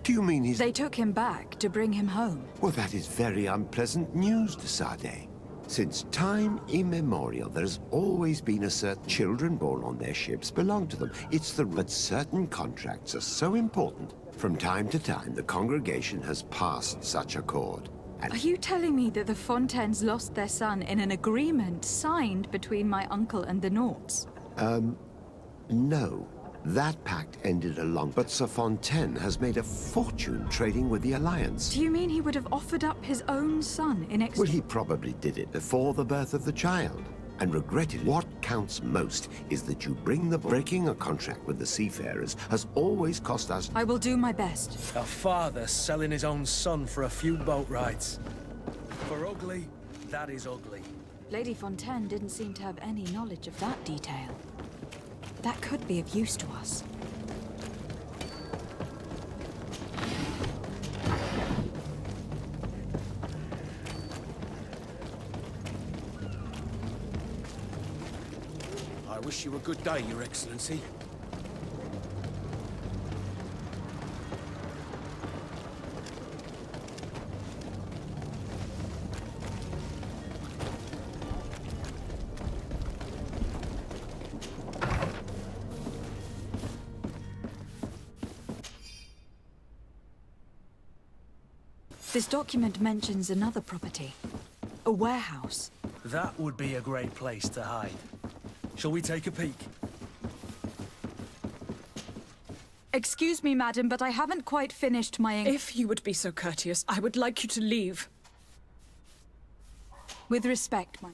Do you mean he's... They took him back to bring him home. Well, that is very unpleasant news, de Sade. Since time immemorial, there's always been a certain children born on their ships belong to them. But certain contracts are so important. From time to time, the congregation has passed such accord. And Are you telling me that the Fontaines lost their son in an agreement signed between my uncle and the Nauts? No. That pact ended but Sir Fontaine has made a fortune trading with the Alliance. Do you mean he would have offered up his own son in exchange? Well, he probably did it before the birth of the child, and regretted. What counts most is that you bring breaking a contract with the seafarers has always cost us. I will do my best. A father selling his own son for a few boat rides. For ugly, that is ugly. Lady Fontaine didn't seem to have any knowledge of that detail. That could be of use to us. I wish you a good day, Your Excellency. This document mentions another property. A warehouse. That would be a great place to hide. Shall we take a peek? Excuse me, madam, but I haven't quite finished my... If you would be so courteous, I would like you to leave. With respect, my...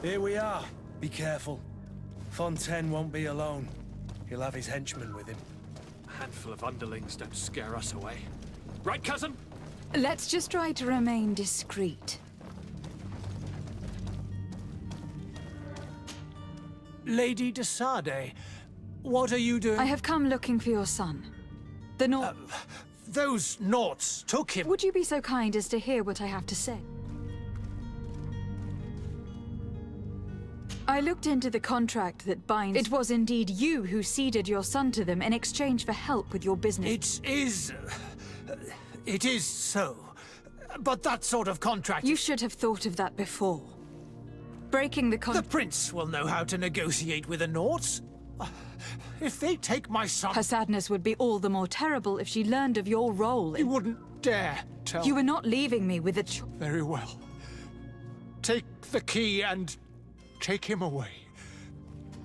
Here we are. Be careful. Fontaine won't be alone. He'll have his henchmen with him. A handful of underlings don't scare us away. Right, cousin? Let's just try to remain discreet. Lady de Sade, what are you doing? I have come looking for your son. The Nauts... those Nauts took him. Would you be so kind as to hear what I have to say? I looked into the contract that binds... It was indeed you who ceded your son to them in exchange for help with your business. It is so. But that sort of contract... You should have thought of that before. Breaking the The Prince will know how to negotiate with the Nauts. If they take my son... Her sadness would be all the more terrible if she learned of your role. You wouldn't dare tell... You were not leaving me with a Very well. Take the key and take him away.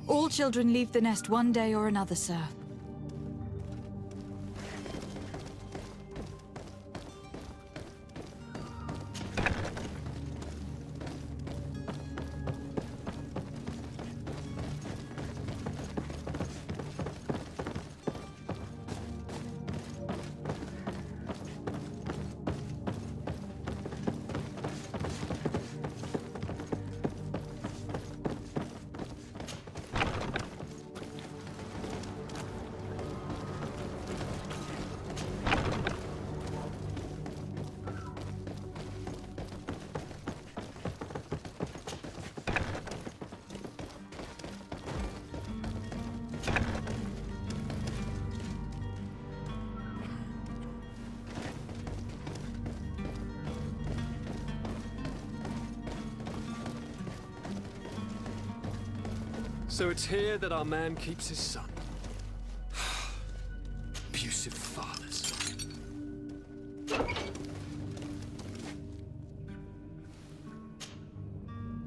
All children leave the nest one day or another, sir. So it's here that our man keeps his son. Abusive fathers.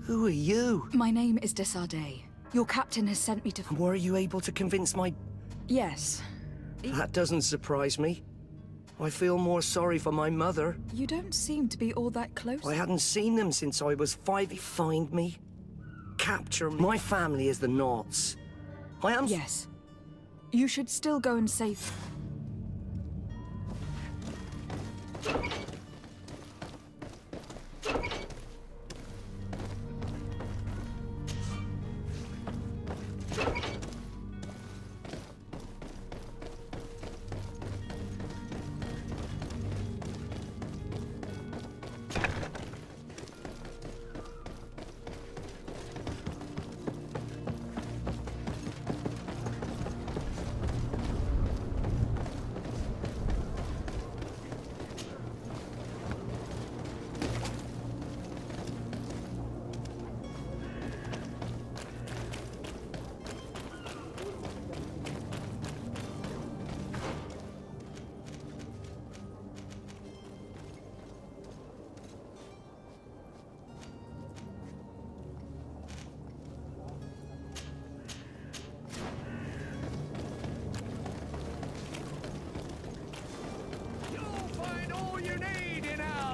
Who are you? My name is de Sade. Your captain has sent me to... Were you able to convince my... Yes. That doesn't surprise me. I feel more sorry for my mother. You don't seem to be all that close. I hadn't seen them since I was 5. Find me. Capture me. My family is the Nauts. I am... Yes. You should still go and save...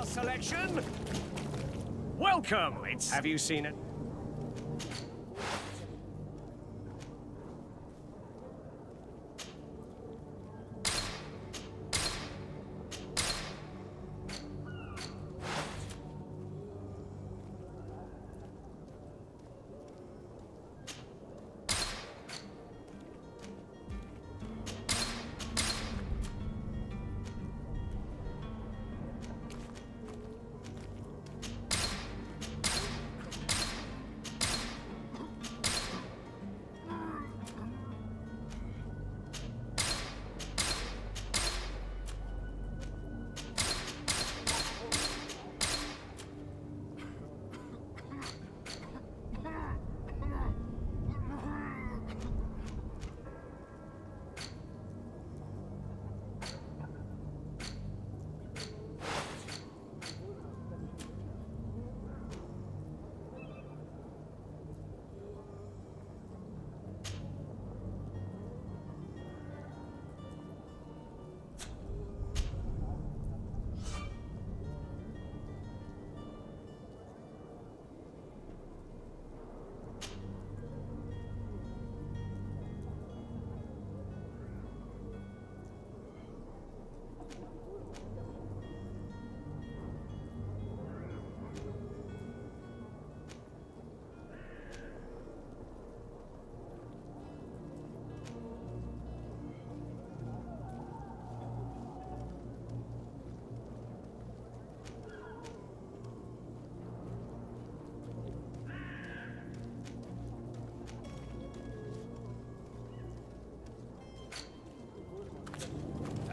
Selection. Welcome. Have you seen it?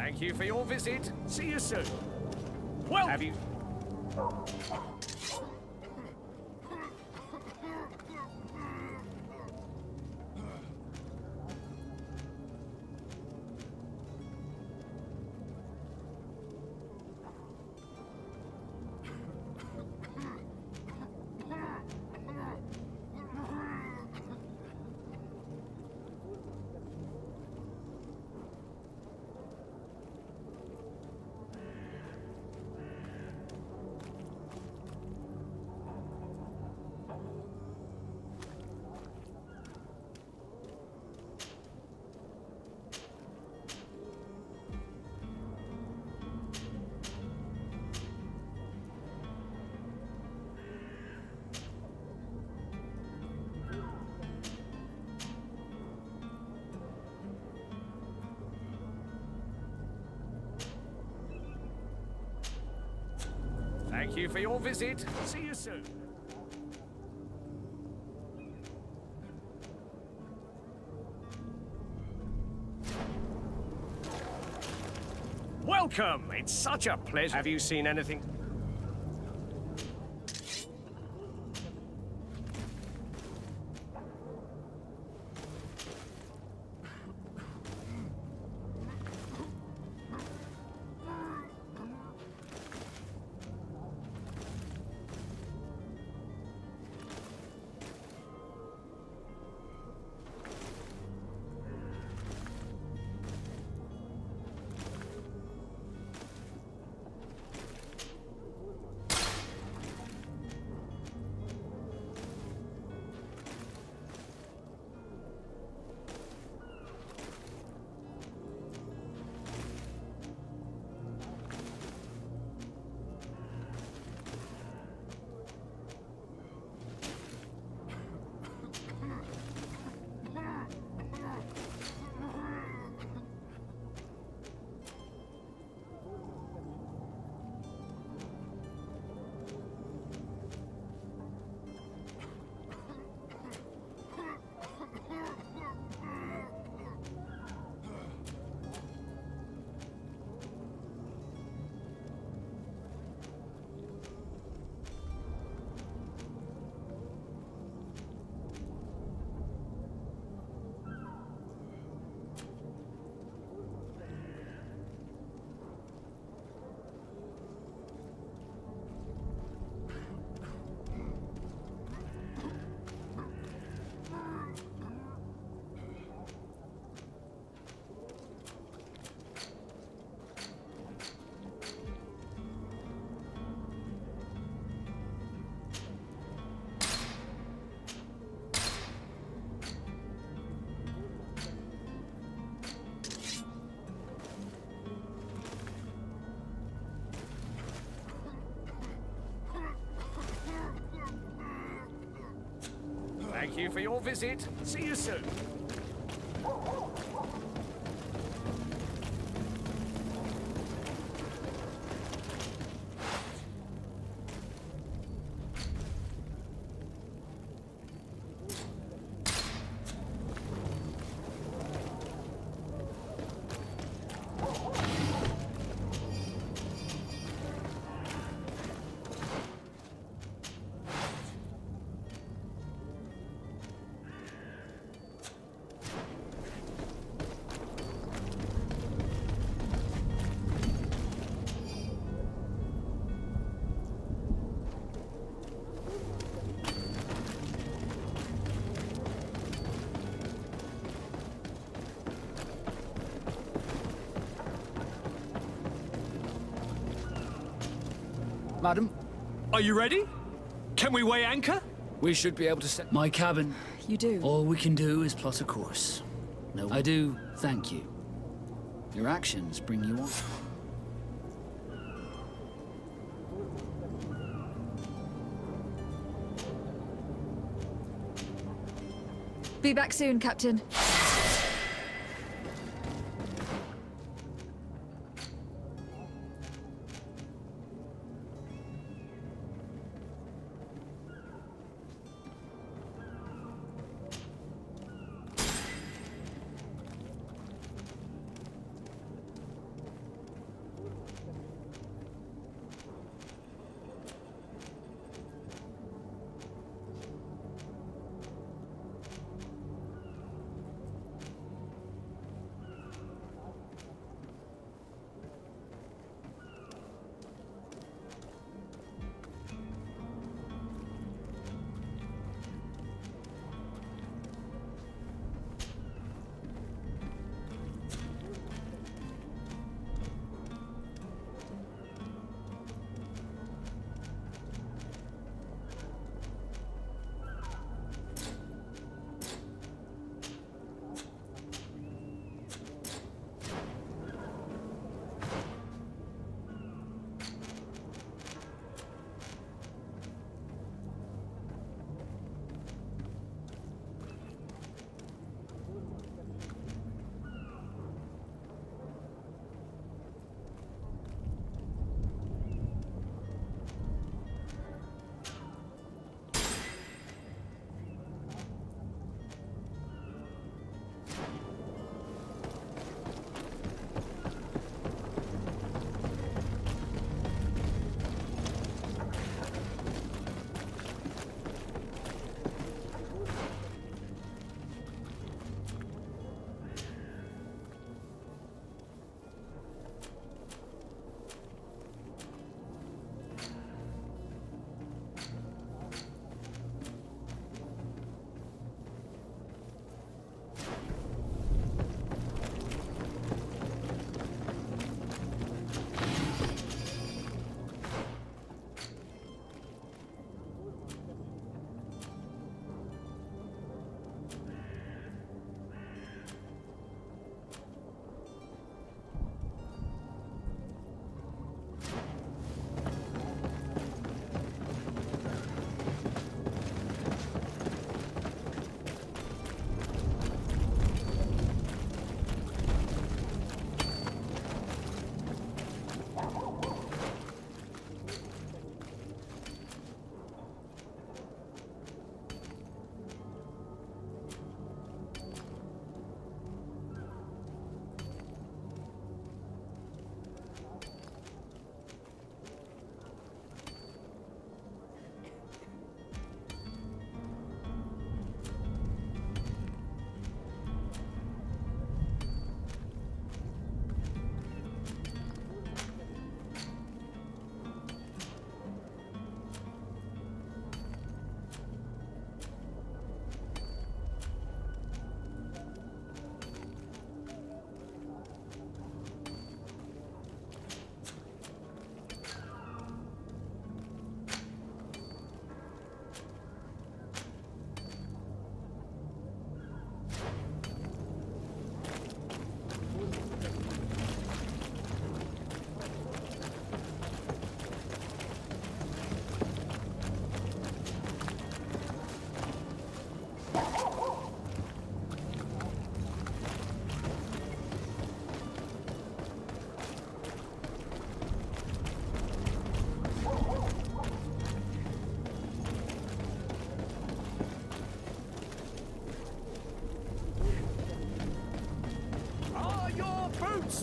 Thank you for your visit. See you soon. Well, have you... Thank you for your visit. See you soon. Welcome. It's such a pleasure. Have you seen anything? Thank you for your visit. See you soon. Madam? Are you ready? Can we weigh anchor? We should be able to set my cabin. You do? All we can do is plot a course. No, I do thank you. Your actions bring you on. Be back soon, Captain.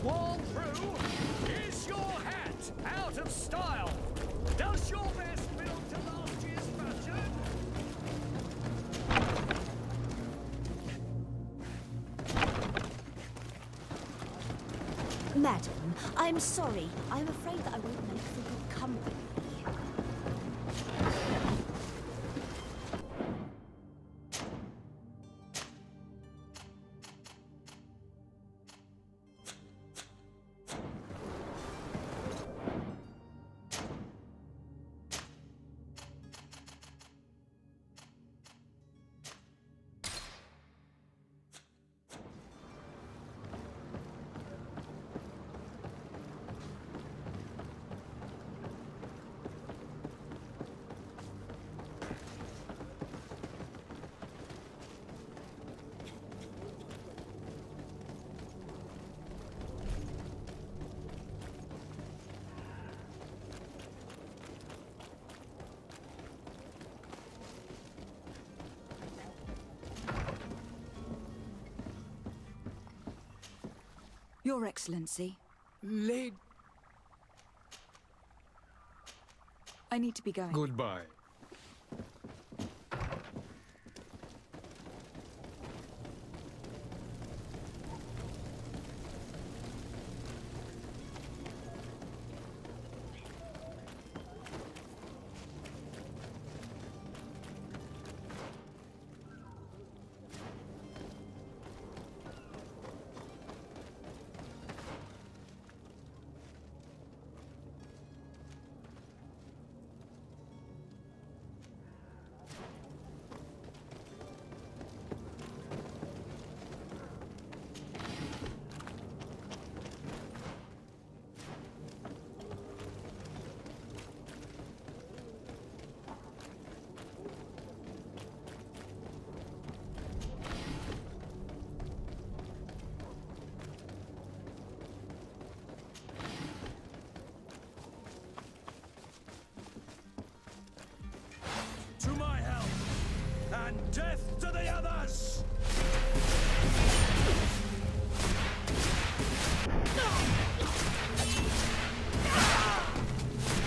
swan through. Is your hat out of style? Does your vest belong to last year's fashion? Madam, I'm sorry. I'm afraid that I won't make for good company. Your Excellency. Lady. I need to be going. Goodbye. To my help, and death to the others!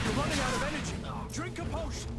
You're running out of energy. Drink a potion.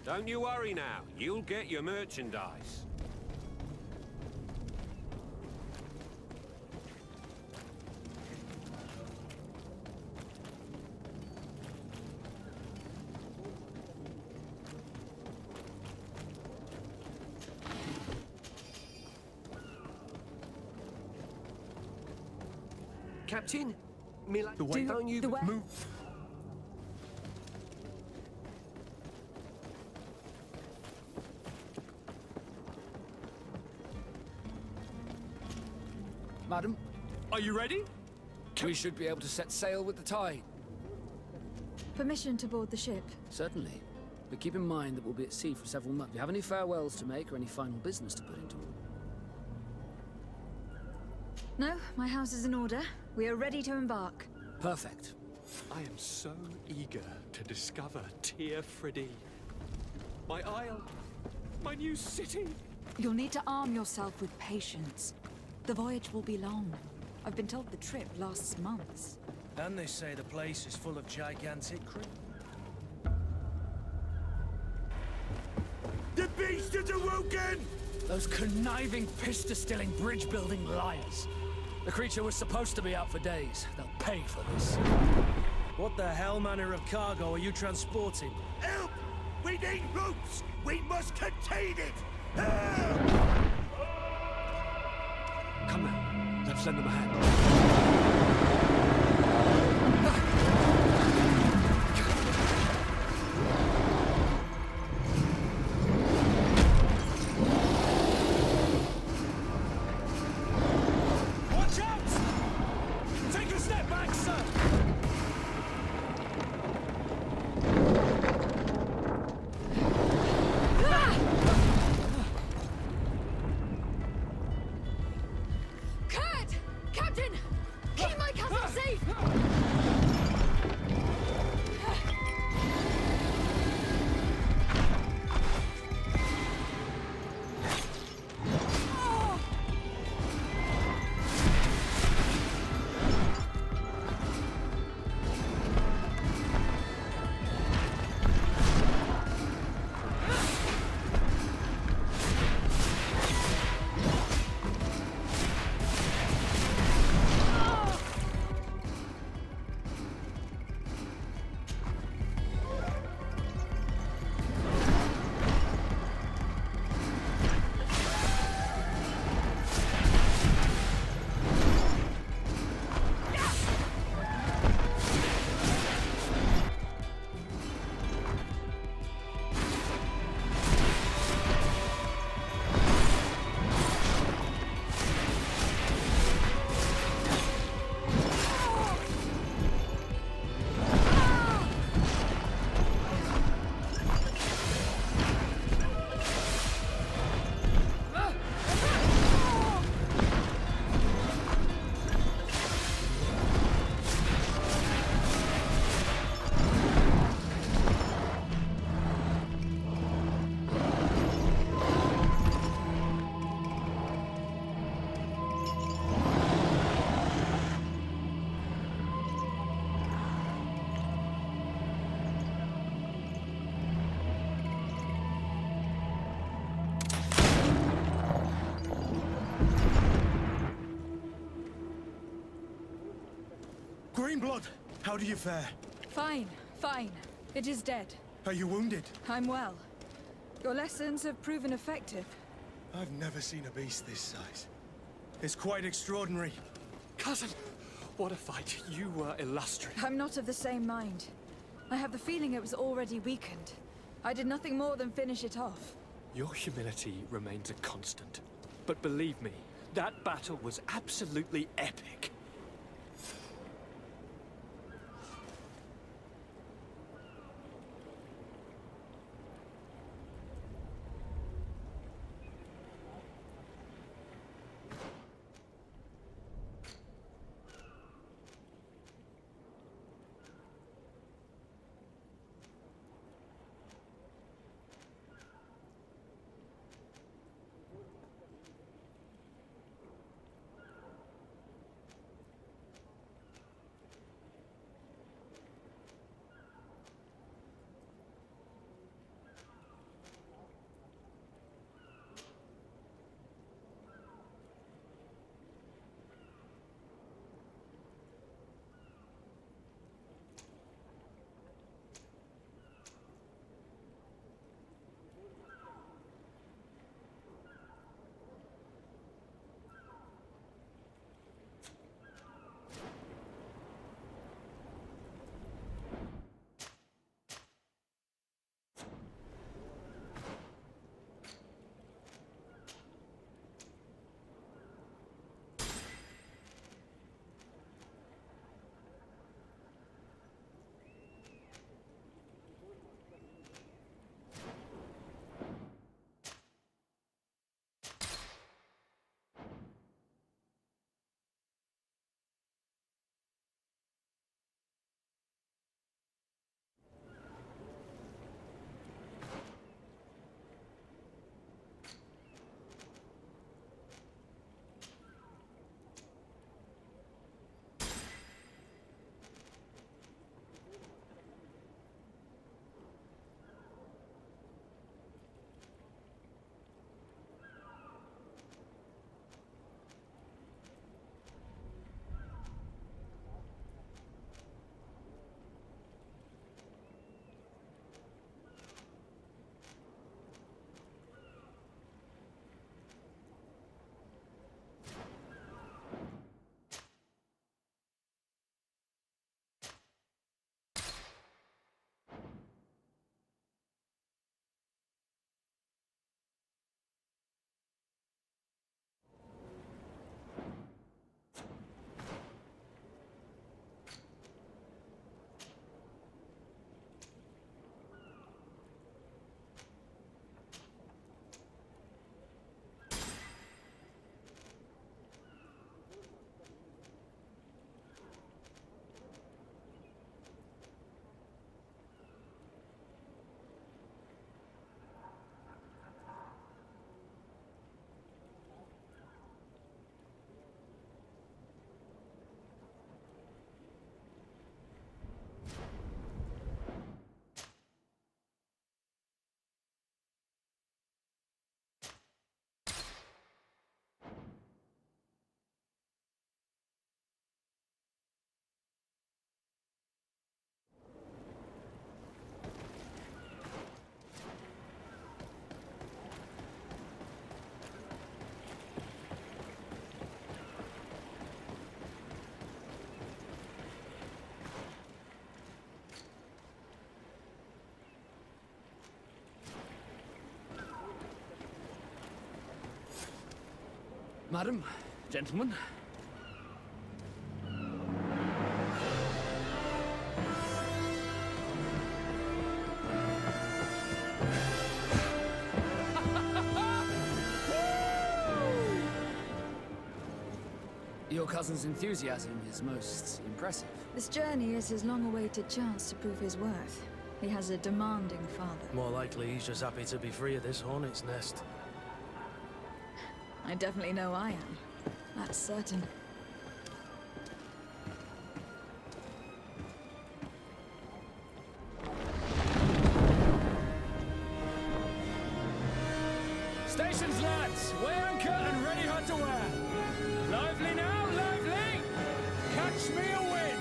Don't you worry now. You'll get your merchandise. Captain, the way don't you move? Madam, are you ready? We should be able to set sail with the tide. Permission to board the ship? Certainly. But keep in mind that we'll be at sea for several months. Do you have any farewells to make or any final business to put into it? No, my house is in order. We are ready to embark. Perfect. I am so eager to discover Tir Friddy. My isle. My new city. You'll need to arm yourself with patience. The voyage will be long. I've been told the trip lasts months. And they say the place is full of gigantic creatures. Mr. Woken! Those conniving, piss-distilling, bridge-building liars. The creature was supposed to be out for days. They'll pay for this. What the hell manner of cargo are you transporting? Help! We need ropes! We must contain it! Help! Come now, let's lend them a hand. Watch out! Take a step back, sir! Kurt! Captain! Keep my cousin safe! Greenblood, how do you fare? Fine, fine. It is dead. Are you wounded? I'm well. Your lessons have proven effective. I've never seen a beast this size. It's quite extraordinary. Cousin, what a fight. You were illustrious. I'm not of the same mind. I have the feeling it was already weakened. I did nothing more than finish it off. Your humility remains a constant. But believe me, that battle was absolutely epic. Madam, gentlemen. Your cousin's enthusiasm is most impressive. This journey is his long-awaited chance to prove his worth. He has a demanding father. More likely he's just happy to be free of this hornet's nest. I definitely know I am. That's certain. Stations, lads! Weigh anchor and ready hard to wear. Lively now, lively! Catch me a wind!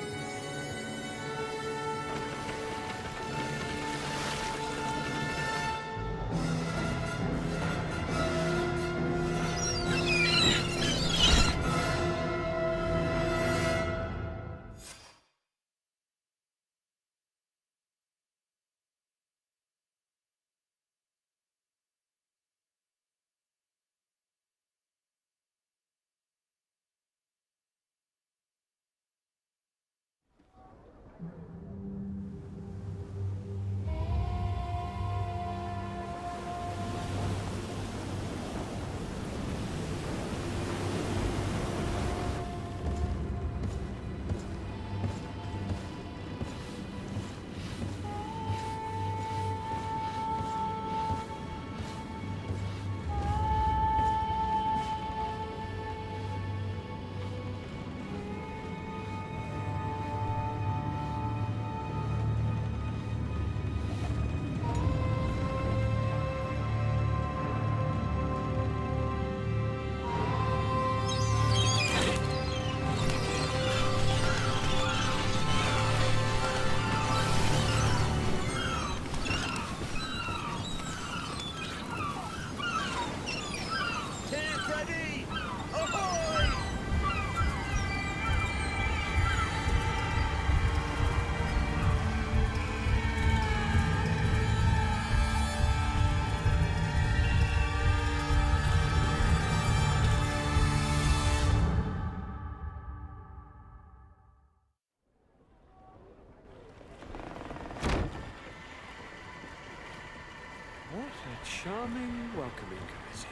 What a charming welcoming committee.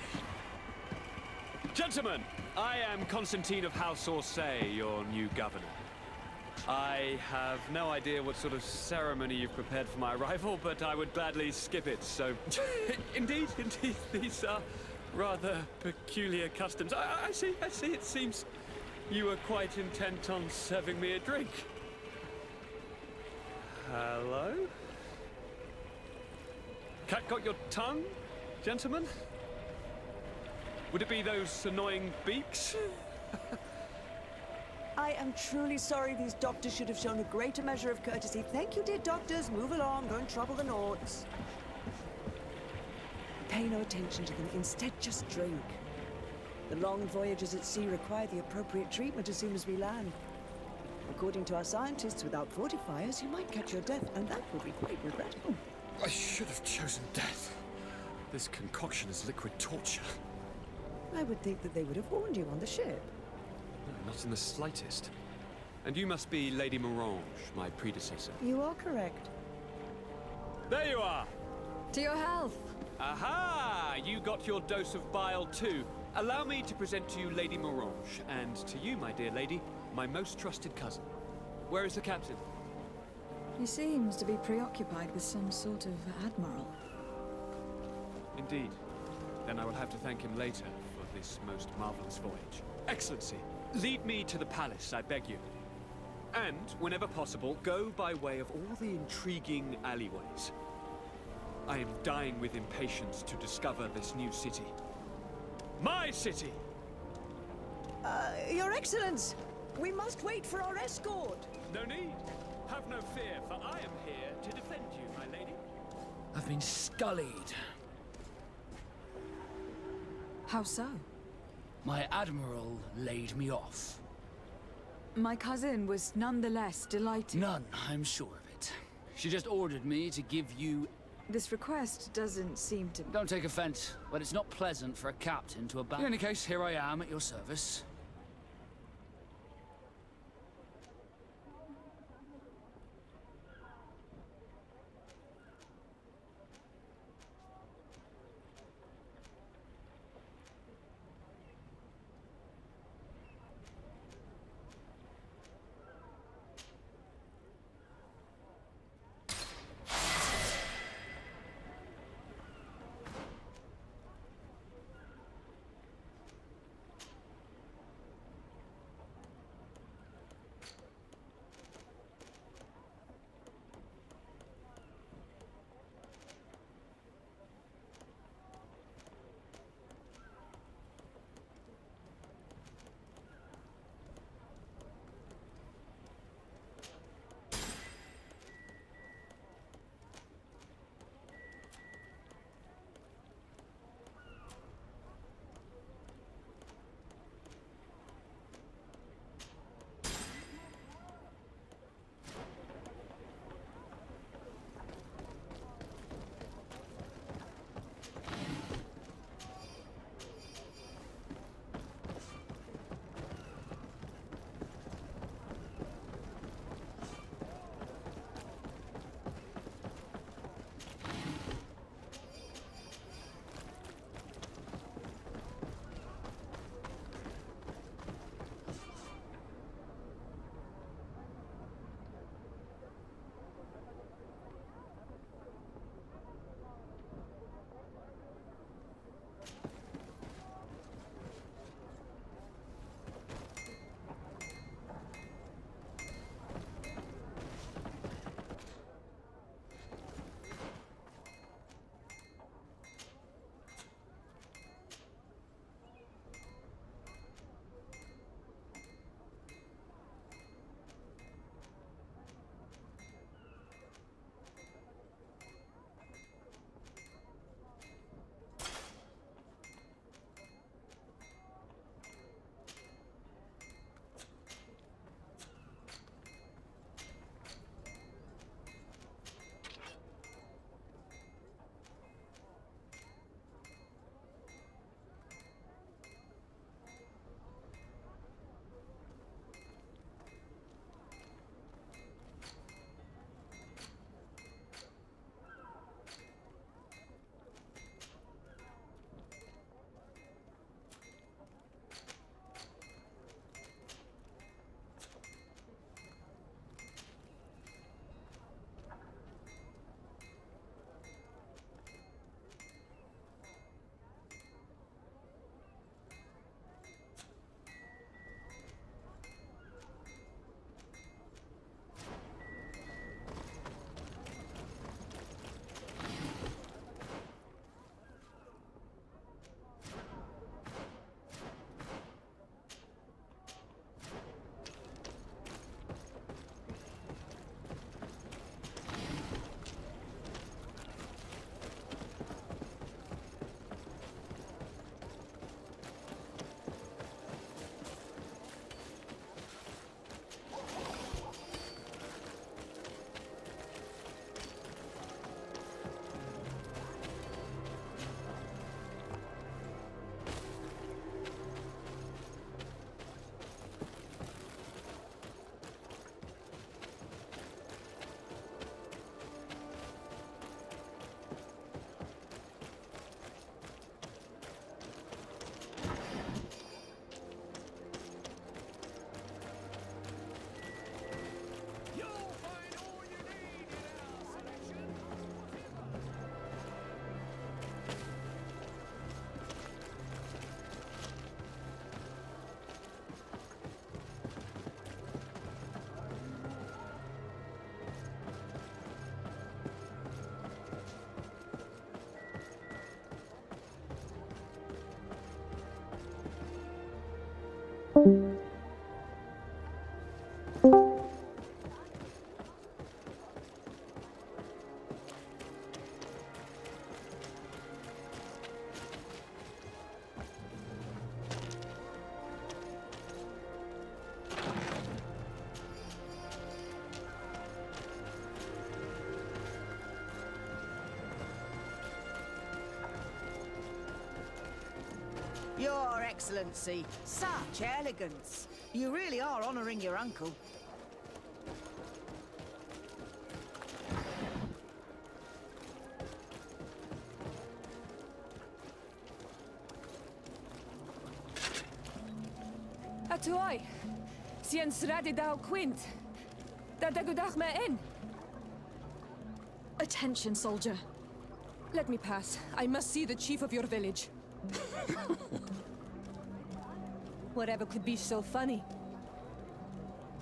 Gentlemen, I am Constantine of House Orsay, your new governor. I have no idea what sort of ceremony you've prepared for my arrival, but I would gladly skip it, so... Indeed, these are rather peculiar customs. I see, it seems you were quite intent on serving me a drink. Hello? Cat got your tongue, gentlemen? Would it be those annoying beaks? I am truly sorry. These doctors should have shown a greater measure of courtesy. Thank you, dear doctors. Move along. Don't trouble the Nords. Pay no attention to them. Instead, just drink. The long voyages at sea require the appropriate treatment as soon as we land. According to our scientists, without fortifiers, you might catch your death, and that would be quite regrettable. I should have chosen death. This concoction is liquid torture. I would think that they would have warned you on the ship. No, not in the slightest. And you must be Lady Morange, my predecessor. You are correct. There you are! To your health! Aha! You got your dose of bile too. Allow me to present to you Lady Morange, and to you, my dear lady, my most trusted cousin. Where is the captain? He seems to be preoccupied with some sort of admiral. Indeed. Then I will have to thank him later for this most marvelous voyage. Excellency, lead me to the palace, I beg you. And, whenever possible, go by way of all the intriguing alleyways. I am dying with impatience to discover this new city. My city! Your Excellence! We must wait for our escort! No need. Have no fear, for I am here to defend you, my lady. I've been scullied. How so? My admiral laid me off. My cousin was nonetheless delighted. None, I'm sure of it. She just ordered me to give you This request doesn't seem to... Don't take offense, but it's not pleasant for a captain to abandon... In any case, here I am at your service. Your Excellency, such elegance. You really are honouring your uncle. Atuai, sien sradi dau quint. Da dagudach me in. Attention, soldier. Let me pass. I must see the chief of your village. Whatever could be so funny?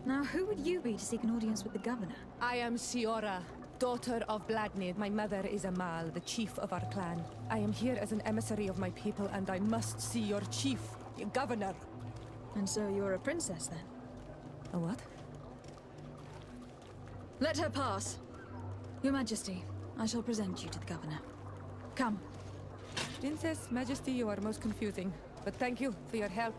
Now, who would you be to seek an audience with the governor? I am Siora, daughter of Bladnid. My mother is Amal, the chief of our clan. I am here as an emissary of my people, and I must see your chief, your governor. And so you're a princess, then? A what? Let her pass. Your Majesty, I shall present you to the governor. Come. Princess, Majesty, you are most confusing. But thank you for your help.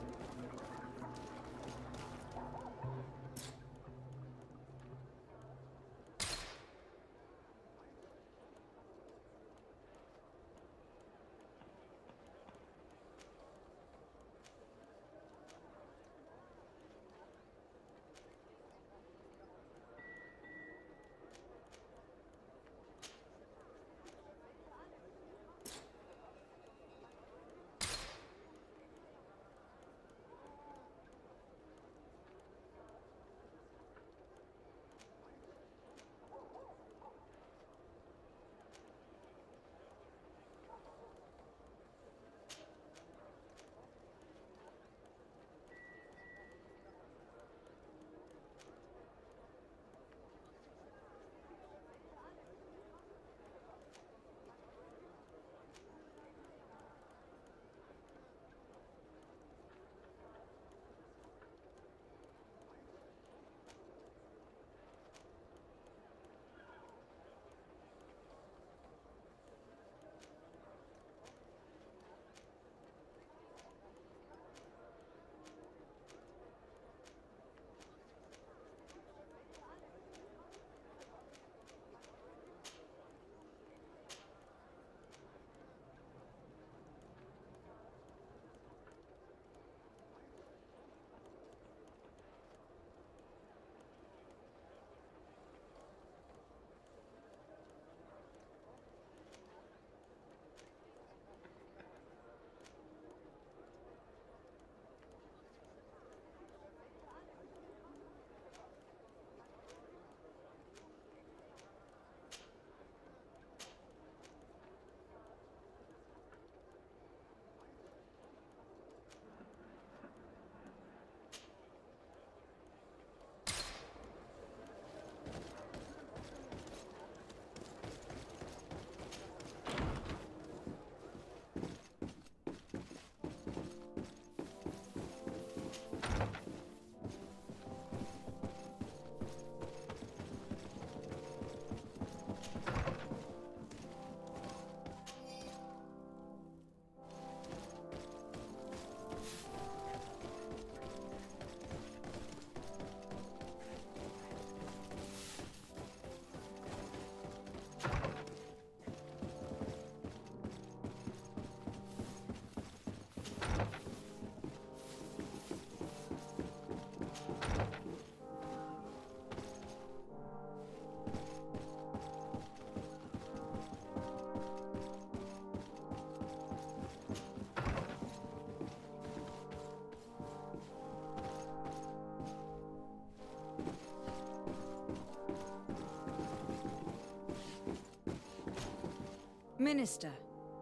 Minister.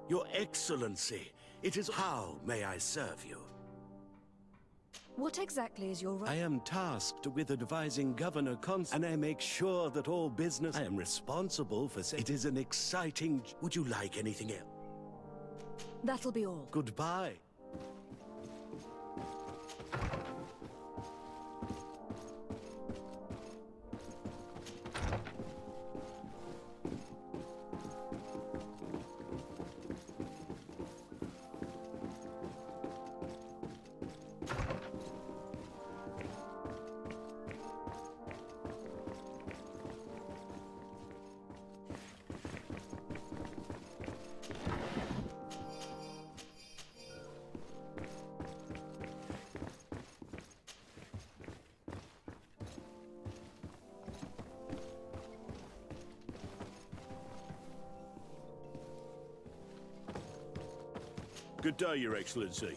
Your Excellency, it is how may I serve you? What exactly is your role? I am tasked with advising Governor Const, and I make sure that all business I am responsible for. It is an exciting. Would you like anything else? That'll be all. Goodbye. Good day, Your Excellency.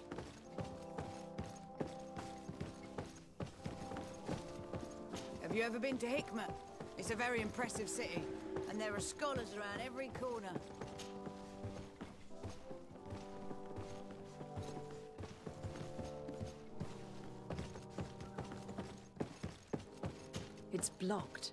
Have you ever been to Hickman? It's a very impressive city, and there are scholars around every corner. It's blocked.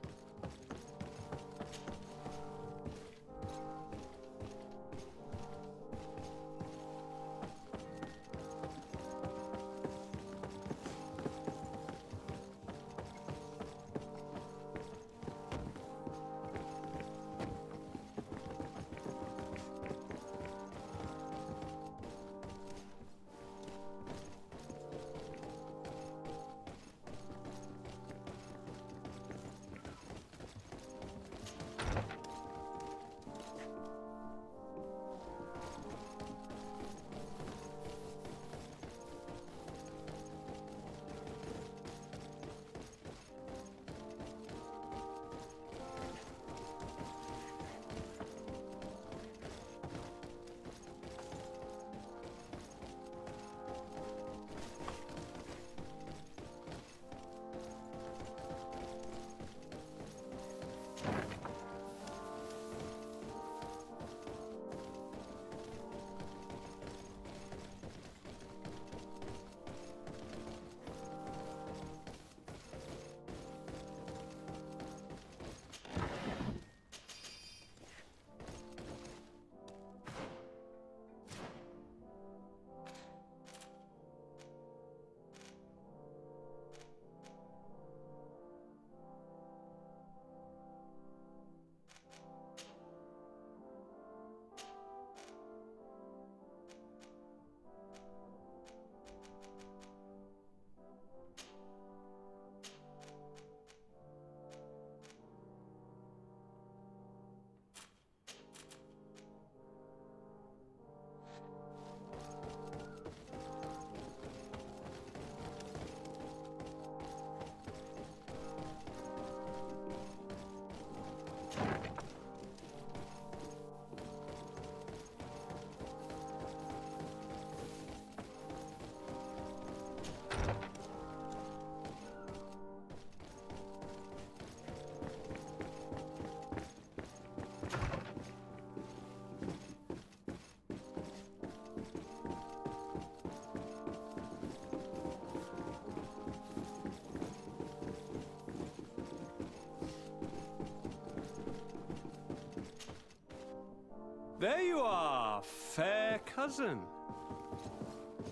There you are, fair cousin.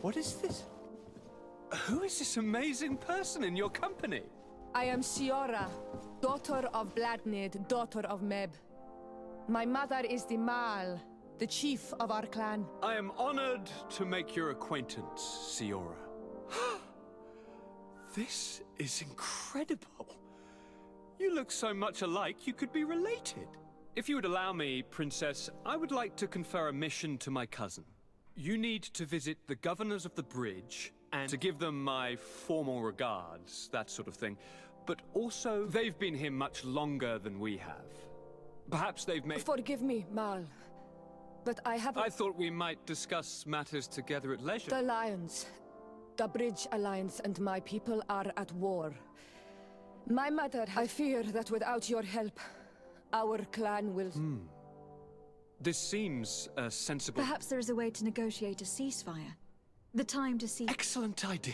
What is this? Who is this amazing person in your company? I am Siora, daughter of Bladnid, daughter of Meb. My mother is the Mal, the chief of our clan. I am honored to make your acquaintance, Siora. This is incredible. You look so much alike you could be related. If you would allow me, Princess, I would like to confer a mission to my cousin. You need to visit the governors of the bridge and to give them my formal regards, that sort of thing. But also, they've been here much longer than we have. Perhaps they've made... Forgive me, Mal, but I have... I thought we might discuss matters together at leisure. The Lions, the Bridge Alliance and my people are at war. My mother, I fear that without your help, our clan will... This seems a sensible... Perhaps there is a way to negotiate a ceasefire. The time to see... Excellent idea.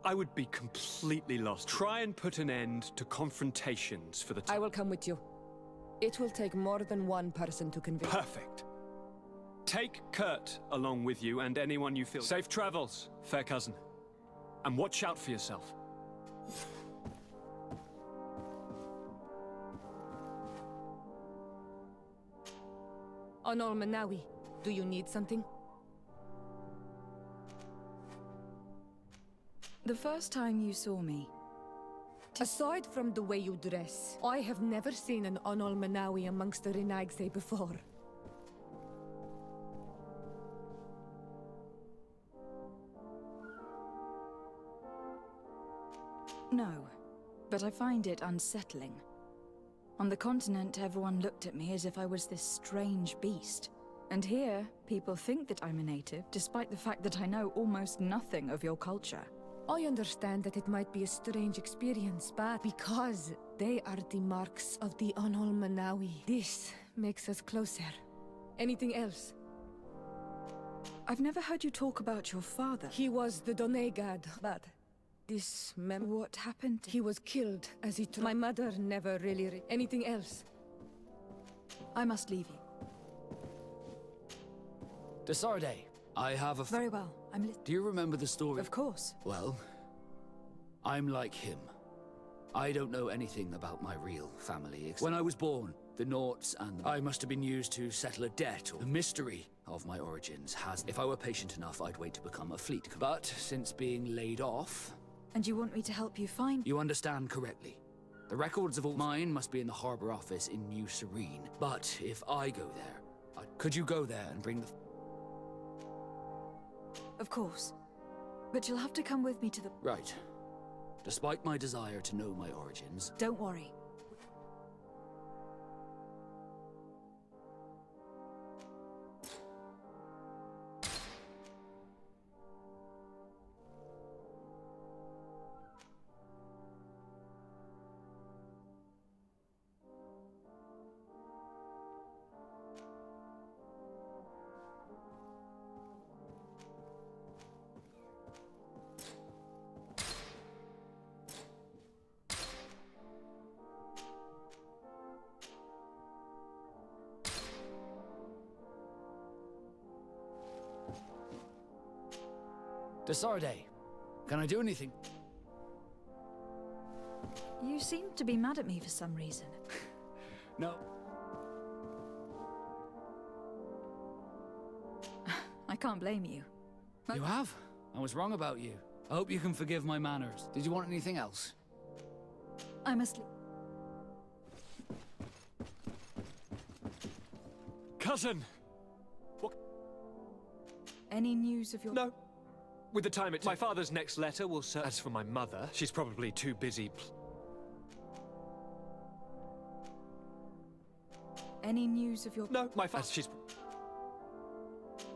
I would be completely lost. Try and put an end to confrontations for the time. I will come with you. It will take more than one person to convince. Perfect. Take Kurt along with you and anyone you feel... Safe travels, fair cousin. And watch out for yourself. Onol Manawi, do you need something? The first time you saw me... Aside from the way you dress, I have never seen an Onol Manawi amongst the Renagse before. No, but I find it unsettling. On the continent, everyone looked at me as if I was this strange beast. And here, people think that I'm a native, despite the fact that I know almost nothing of your culture. I understand that it might be a strange experience, but because they are the marks of the Anol Manawi, this makes us closer. Anything else? I've never heard you talk about your father. He was the Done god, but this What happened? He was killed as he My mother never really Anything else? I must leave you. Desarde, I have a... Very well, Do you remember the story? Of course. Well, I'm like him. I don't know anything about my real family. When I was born, the Naughts and I must have been used to settle a debt. Or the mystery of my origins has... If I were patient enough, I'd wait to become a fleet. But since being laid off... And you want me to help you find... You understand correctly. The records of all mine must be in the harbor office in New Serene. But if I go there, could you go there and bring the... Of course. But you'll have to come with me to the... Right. Despite my desire to know my origins... Don't worry. Desarde, can I do anything? You seem to be mad at me for some reason. No. I can't blame you. You have? I was wrong about you. I hope you can forgive my manners. Did you want anything else? I must... Cousin! What? Any news of your... No. With the time my father's next letter will serve. As for my mother, she's probably too busy. Any news of your... No, my father... She's...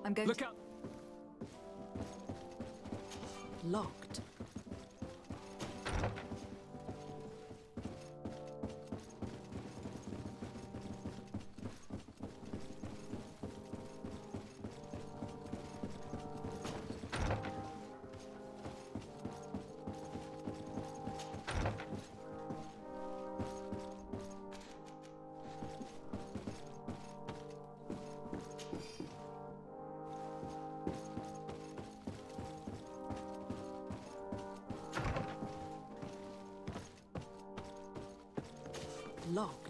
I'm going Look to... out! Locked. Locked.